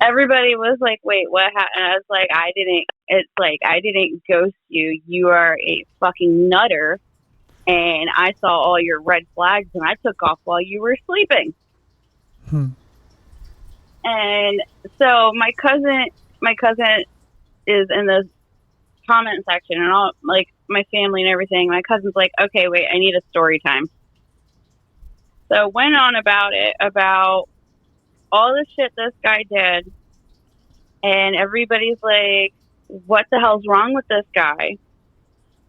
everybody was like, "Wait, what happened?" And I was like, "I didn't." It's like I didn't ghost you. You are a fucking nutter, and I saw all your red flags, and I took off while you were sleeping. hmm. And so my cousin is in the comment section, and all like my family and everything. My cousin's like, "Okay, wait, I need a story time." So went on about it, about all the shit this guy did, and everybody's like, "What the hell's wrong with this guy?"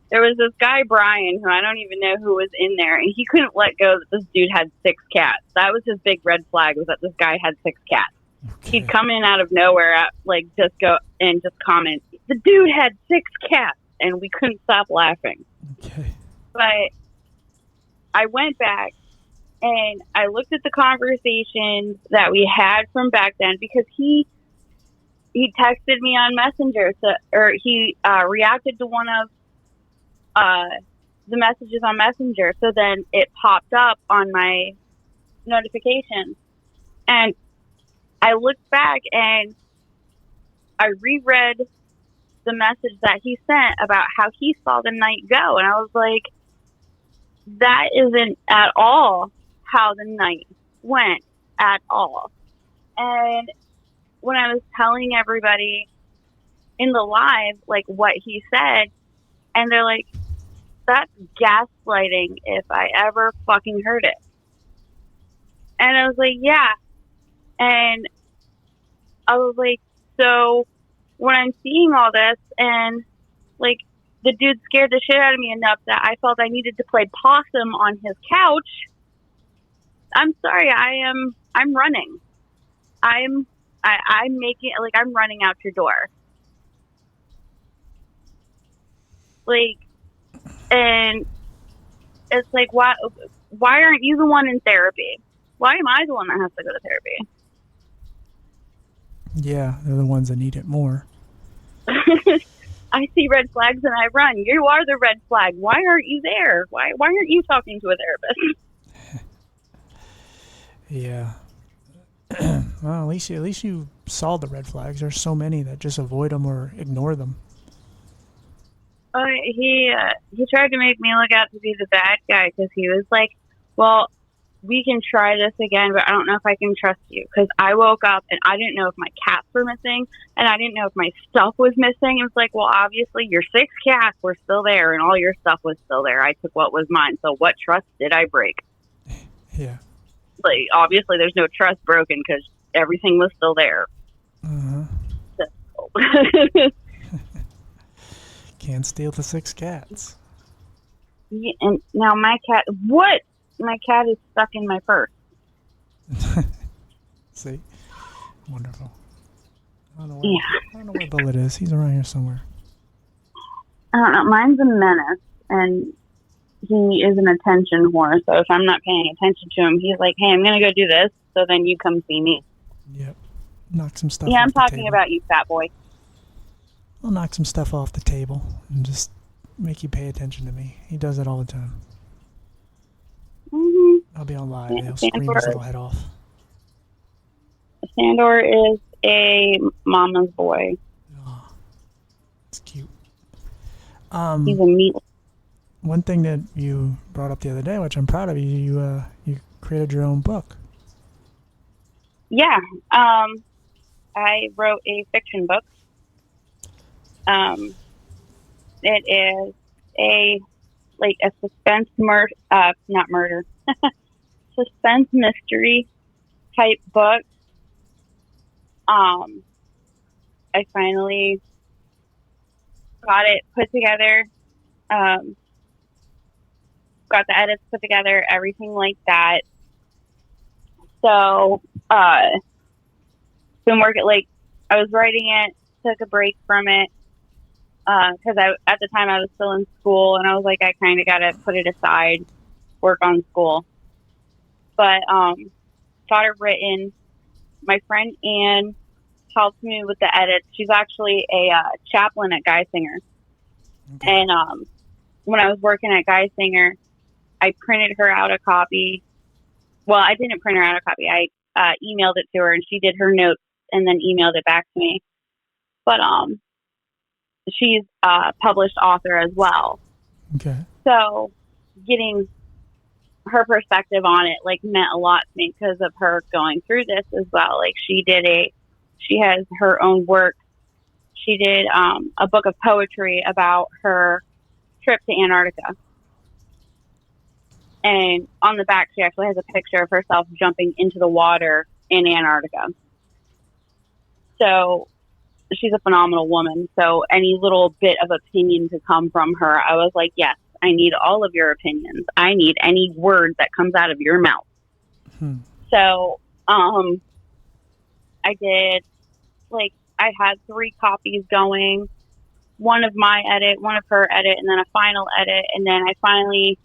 There was this guy Brian, who I don't even know who was in there, and he couldn't let go that this dude had 6 cats. That was his big red flag, was that this guy had 6 cats. Okay. He'd come in out of nowhere, at, like just go and just comment, "The dude had 6 cats," and we couldn't stop laughing. Okay. But I went back and I looked at the conversations that we had from back then, because he texted me on Messenger, or he reacted to one of uh, the messages on Messenger. So then it popped up on my notifications, and I looked back and I reread the message that he sent about how he saw the night go, and I was like, that isn't at all how the night went at all. And when I was telling everybody in the live like what he said, and they're like, "That's gaslighting if I ever fucking heard it." And I was like, "Yeah." And I was like, so when I'm seeing all this, and like the dude scared the shit out of me enough that I felt I needed to play possum on his couch, I'm sorry, I'm running. I'm making, like, I'm running out your door. Like, and it's like, why aren't you the one in therapy? Why am I the one that has to go to therapy? Yeah, they're the ones that need it more. I see red flags and I run. You are the red flag. Why aren't you there? Why aren't you talking to a therapist? Yeah. Well, at least you saw the red flags. There's so many that just avoid them or ignore them. He tried to make me look out to be the bad guy, because he was like, "Well, we can try this again, but I don't know if I can trust you, because I woke up and I didn't know if my cats were missing, and I didn't know if my stuff was missing." It was like, "Well, obviously your 6 cats were still there and all your stuff was still there. I took what was mine. So what trust did I break?" Yeah. Like, obviously there's no trust broken because everything was still there. Uh-huh. So. Can't steal the 6 cats. Yeah, and now my cat, what? My cat is stuck in my purse. See? Wonderful. Yeah. I don't know where Bullet is. He's around here somewhere. I don't know. Mine's a menace, and he is an attention whore. So if I'm not paying attention to him, he's like, "Hey, I'm going to go do this, so then you come see me." Yep. Knock some stuff Yeah, off I'm the talking table. about you, fat boy. I'll knock some stuff off the table and just make you pay attention to me. He does it all the time. Mm-hmm. I'll be on live and he'll scream his little head off. Sandor is a mama's boy. Oh, it's cute. He's a meat. One thing that you brought up the other day, which I'm proud of you, you created your own book. Yeah. I wrote a fiction book. It is a suspense not murder, suspense mystery type book. Um, I finally got it put together. Um, got the edits put together, everything like that. So, been working I was writing it, took a break from it because I at the time I was still in school, and I was like, I kind of got to put it aside, work on school. But got it written. My friend Anne helped me with the edits. She's actually a chaplain at Geisinger, Okay. and when I was working at Geisinger, I printed her out a copy. Well, I didn't print her out a copy. I emailed it to her, and she did her notes and then emailed it back to me. But she's a published author as well. Okay. So getting her perspective on it meant a lot to me because of her going through this as well. She has her own work. She did a book of poetry about her trip to Antarctica. And on the back, she actually has a picture of herself jumping into the water in Antarctica. So she's a phenomenal woman. So any little bit of opinion to come from her, I was like, yes, I need all of your opinions. I need any word that comes out of your mouth. So I did, I had 3 copies going, one of my edit, one of her edit, and then a final edit. And then I finally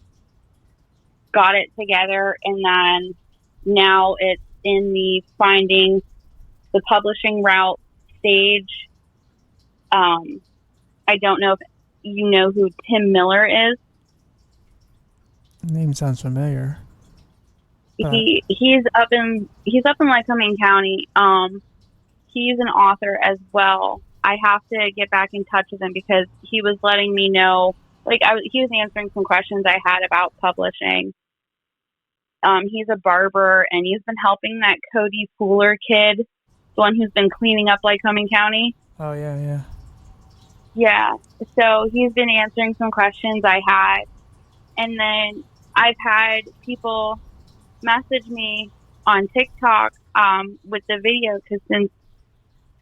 got it together, and then now it's in the finding the publishing route stage. I don't know if you know who Tim Miller is. Name sounds familiar. He's up in Lycoming County. He's an author as well. I have to get back in touch with him because he was letting me know, he was answering some questions I had about publishing. He's a barber, and he's been helping that Cody Fuller kid, the one who's been cleaning up Lycoming County. Oh, yeah. Yeah. So he's been answering some questions I had. And then I've had people message me on TikTok with the video, because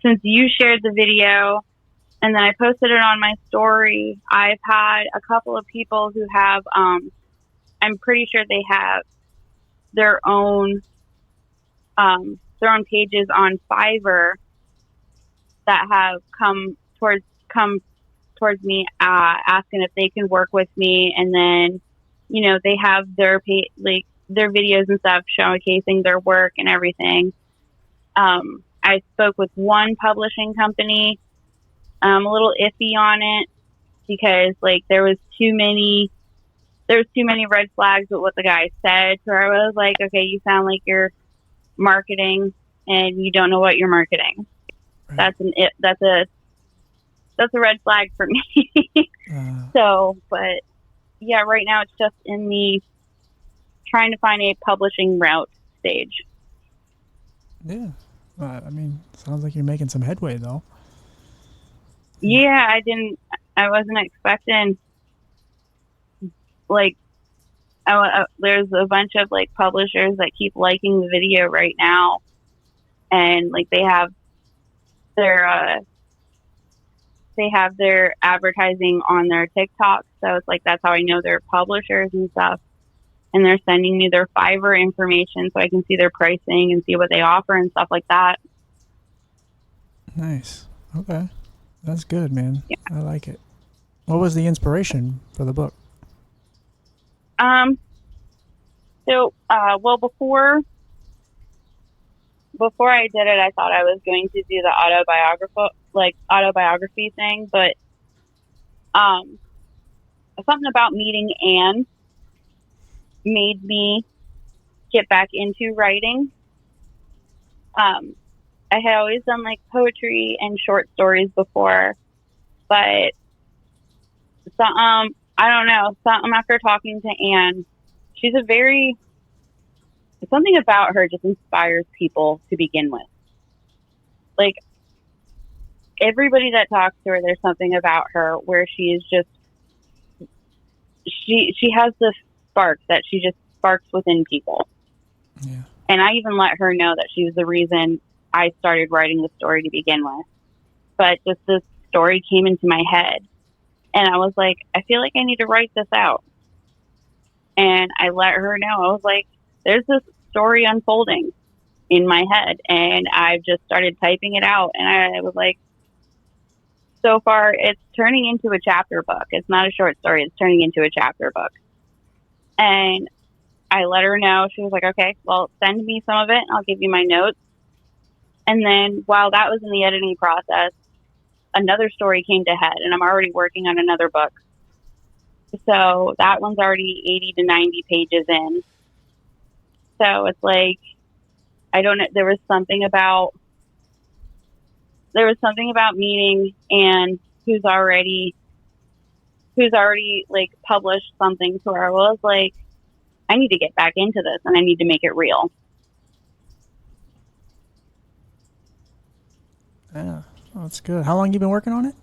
since you shared the video and then I posted it on my story, I've had a couple of people who have, I'm pretty sure they have their own pages on Fiverr that have come towards me asking if they can work with me, and then they have their their videos and stuff showcasing their work and everything. I spoke with one publishing company. I'm a little iffy on it because there was too many red flags with what the guy said. So I was like, okay, you sound like you're marketing and you don't know what you're marketing. Right. That's a red flag for me. So, but yeah, right now it's just in the trying to find a publishing route stage. Yeah. I mean, sounds like you're making some headway though. Yeah, I wasn't expecting, there's a bunch of publishers that keep liking the video right now, and they have their advertising on their TikTok. So it's that's how I know they're publishers and stuff. And they're sending me their Fiverr information so I can see their pricing and see what they offer and stuff like that. Nice. Okay. That's good, man. Yeah. I like it. What was the inspiration for the book? Well, before I did it, I thought I was going to do the autobiography thing, but something about meeting Anne made me get back into writing. I had always done poetry and short stories before, but I don't know, something after talking to Anne, she's something about her just inspires people to begin with. Everybody that talks to her, there's something about her where she is just she has this spark that she just sparks within people. Yeah. And I even let her know that she was the reason I started writing the story to begin with. But just this story came into my head, and I was like, I feel like I need to write this out. And I let her know. I was like, there's this story unfolding in my head, and I just started typing it out. And I was like, so far, it's turning into a chapter book. It's not a short story. It's turning into a chapter book. And I let her know. She was like, okay, well, send me some of it. I'll give you my notes. And then while that was in the editing process, another story came to head, and I'm already working on another book. So that one's already 80 to 90 pages in. So it's like, I don't know. There was something about meeting and who's already like published something to where I was like, I need to get back into this and I need to make it real. Yeah, well, that's good. How long you been working on it?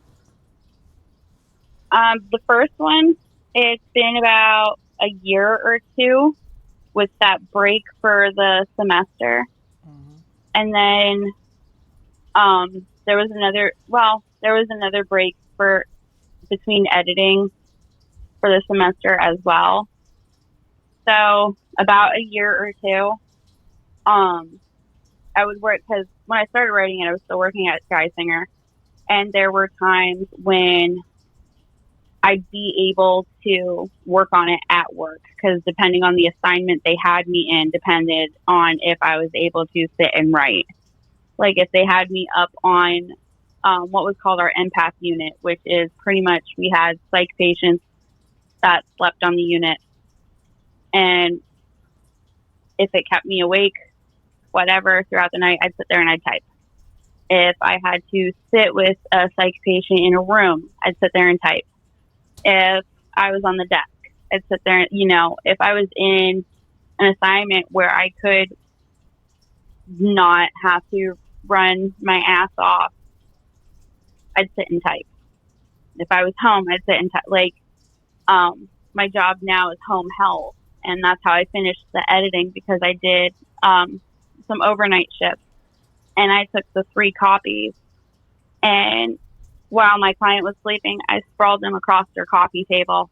The first one, it's been about a year or two with that break for the semester. Mm-hmm. And then there was another break for between editing for the semester as well. So about a year or two, I would work, because when I started writing it, I was still working at Sky Singer, and there were times when I'd be able to work on it at work, because depending on the assignment they had me in depended on if I was able to sit and write. Like if they had me up on what was called our empath unit, which is pretty much, we had psych patients that slept on the unit, and if it kept me awake, whatever, throughout the night, I'd sit there and I'd type. If I had to sit with a psych patient in a room, I'd sit there and type. If I was on the desk, I'd sit there, if I was in an assignment where I could not have to run my ass off, I'd sit and type. If I was home, I'd sit and type. Like, my job now is home health, and that's how I finished the editing, because I did some overnight shifts, and I took the 3 copies, and while my client was sleeping, I sprawled them across their coffee table,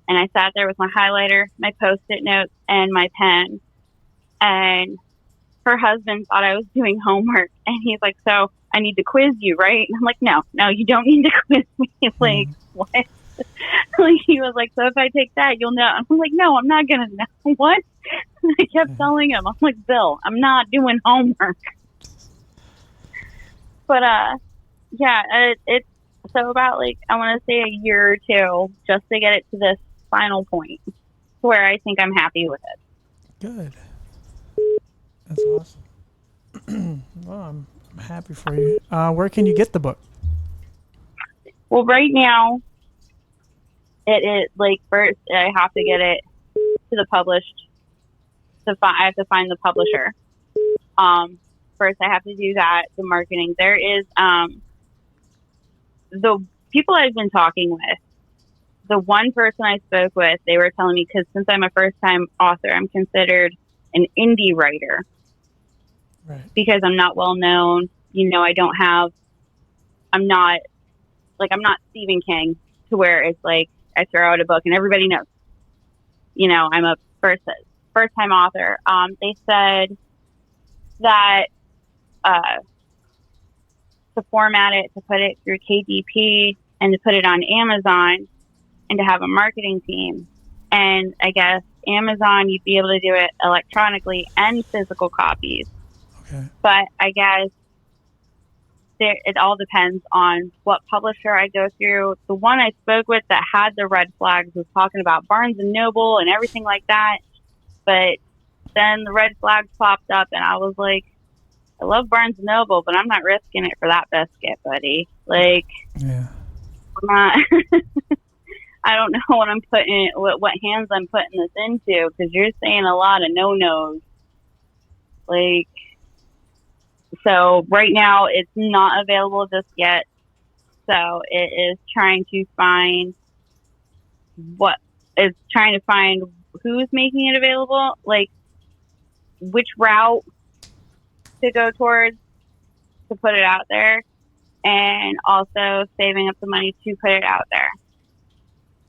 and I sat there with my highlighter, my Post-it notes, and my pen. And her husband thought I was doing homework, and he's like, so I need to quiz you, right? And I'm like, no, you don't need to quiz me. Like, what? Like, he was like, so if I take that, you'll know. I'm like, no, I'm not going to know. What? I kept telling him, I'm like, Bill, I'm not doing homework. But, yeah, it's so about, like, I want to say a year or two just to get it to this final point where I think I'm happy with it. Good. That's awesome. Well, I'm happy for you. Where can you get the book? Well, right now, it is, like, first I have to get it to the published. I have to find the publisher. First I have to do that, the marketing. There is the people I've been talking with. The one person I spoke with, they were telling me, because since I'm a first-time author, I'm considered an indie writer. Right. Because I'm not well known. I'm not Stephen King, to where it's like I throw out a book and everybody knows. I'm a first-time author. They said that to format it, to put it through KDP, and to put it on Amazon, and to have a marketing team. And I guess Amazon, you'd be able to do it electronically and physical copies. Okay. But I guess it all depends on what publisher I go through. The one I spoke with that had the red flags was talking about Barnes and Noble and everything like that. But then the red flags popped up, and I was like, I love Barnes and Noble, but I'm not risking it for that biscuit, buddy. Like, yeah. I'm not. I don't know what I'm putting, what hands I'm putting this into, because you're saying a lot of no-nos. Like, so right now it's not available just yet. So it is trying to find what is trying to find who's making it available, like which route to go towards to put it out there, and also saving up the money to put it out there.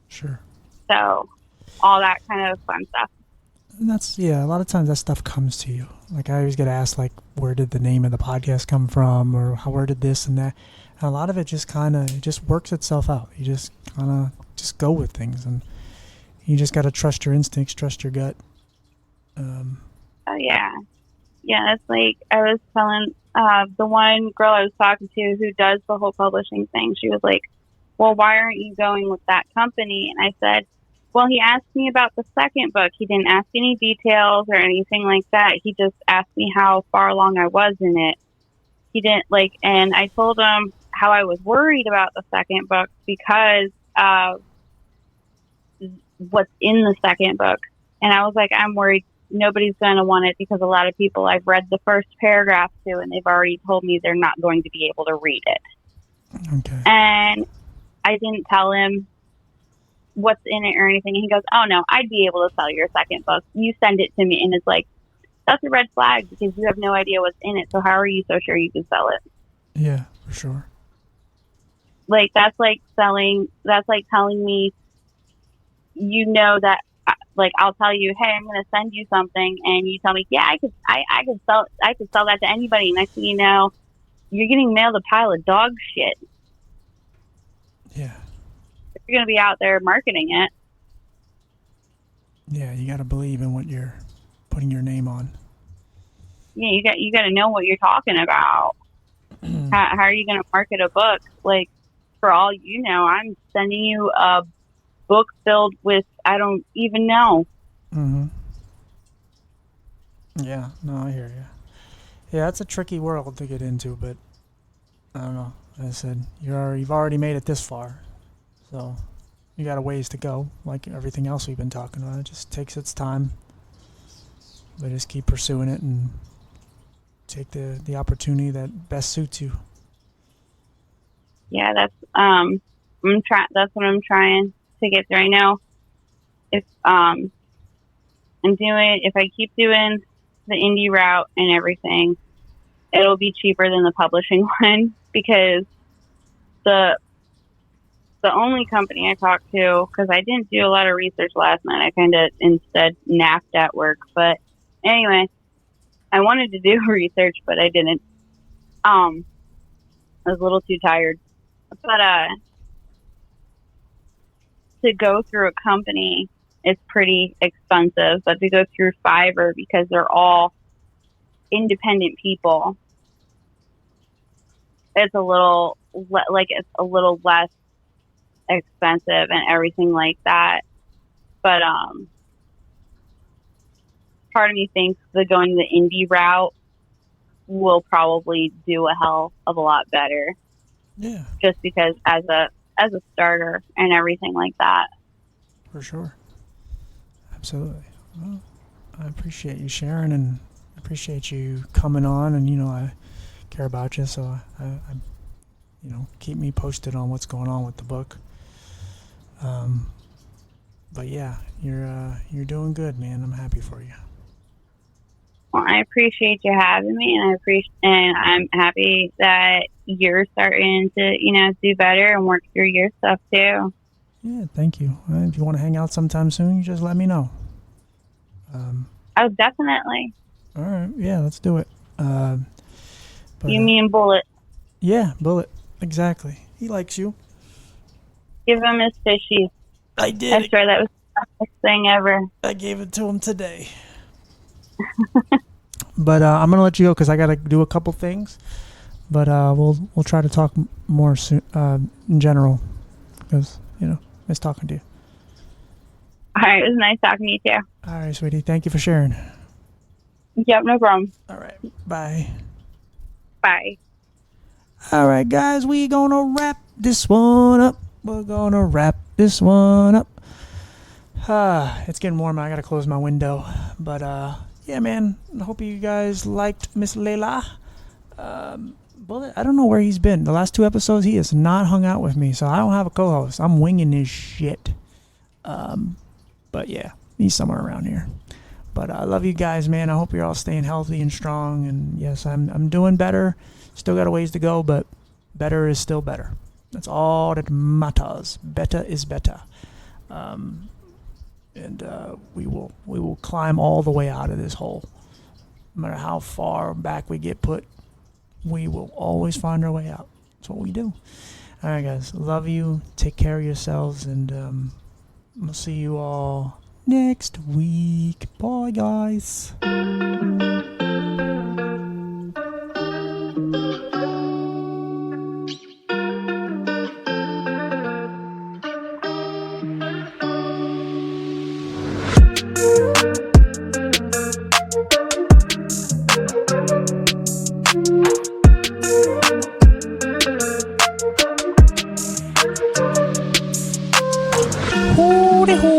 Sure. So all that kind of fun stuff. And that's, yeah, a lot of times that stuff comes to you. Like, I always get asked, like, where did the name of the podcast come from, or where did this and that. And a lot of it just kind of, it just works itself out. You just kind of just go with things, and you just got to trust your instincts, trust your gut. Oh, yeah. Yeah, it's like I was telling the one girl I was talking to who does the whole publishing thing, she was like, well, why aren't you going with that company? And I said, well, he asked me about the second book. He didn't ask any details or anything like that. He just asked me how far along I was in it. He didn't and I told him how I was worried about the second book because of what's in the second book. And I was like, I'm worried nobody's going to want it because a lot of people I've read the first paragraph to, and they've already told me they're not going to be able to read it. Okay. And I didn't tell him what's in it or anything. And he goes, oh, no, I'd be able to sell your second book. You send it to me. And it's like, that's a red flag because you have no idea what's in it. So how are you so sure you can sell it? Yeah, for sure. Like, that's like telling me, you know, that, like, I'll tell you, hey, I'm going to send you something. And you tell me, yeah, I could sell that to anybody. Next thing you know, you're getting mailed a pile of dog shit. Yeah. If you're going to be out there marketing it. Yeah, you got to believe in what you're putting your name on. Yeah, you got to know what you're talking about. How are you going to market a book? Like, for all you know, I'm sending you a book filled with, I don't even know. Mm-hmm. Yeah, no, I hear you. Yeah, it's a tricky world to get into, but I don't know. As I said, you've already made it this far, so you got a ways to go. Like everything else we've been talking about, it just takes its time. But just keep pursuing it and take the opportunity that best suits you. Yeah, that's that's what I'm trying to get there. I know if if I keep doing the indie route and everything, it'll be cheaper than the publishing one because the only company I talked to, because I didn't do a lot of research last night, I kind of instead napped at work. But anyway, I wanted to do research, but I didn't. I was a little too tired. But to go through a company is pretty expensive. But to go through Fiverr, because they're all independent people, it's a little less expensive and everything like that. But part of me thinks that going the indie route will probably do a hell of a lot better. Yeah. Just because as a starter and everything like that. For sure. Absolutely. Well, I appreciate you sharing and appreciate you coming on, and I care about you, so I keep me posted on what's going on with the book. But yeah, you're doing good, man. I'm happy for you. Well, I appreciate you having me, and I'm happy that you're starting to, do better and work through your stuff too. Yeah, thank you. If you want to hang out sometime soon, you just let me know. Oh, definitely. All right, yeah, let's do it. You mean Bullet? Yeah, Bullet. Exactly. He likes you. Give him his fishies. I did. I swear that was the best thing ever. I gave it to him today. But I'm gonna let you go because I gotta do a couple things. But we'll try to talk more soon, in general, because nice talking to you. All right, it was nice talking to you too. All right, sweetie. Thank you for sharing. Yep, no problem. All right, bye. Bye. All right, guys, we gonna wrap this one up. We're gonna wrap this one up. It's getting warm. I gotta close my window. But yeah, man. I hope you guys liked Miss Layla. Bullet, I don't know where he's been. The last 2 episodes, he has not hung out with me, so I don't have a co-host. I'm winging this shit. But yeah, he's somewhere around here. But I love you guys, man. I hope you're all staying healthy and strong. And yes, I'm doing better. Still got a ways to go, but better is still better. That's all that matters. Better is better. And we will climb all the way out of this hole. No matter how far back we get put, we will always find our way out. That's what we do. All right, guys. Love you. Take care of yourselves, and we'll see you all next week. Bye, guys. Hooty hoo.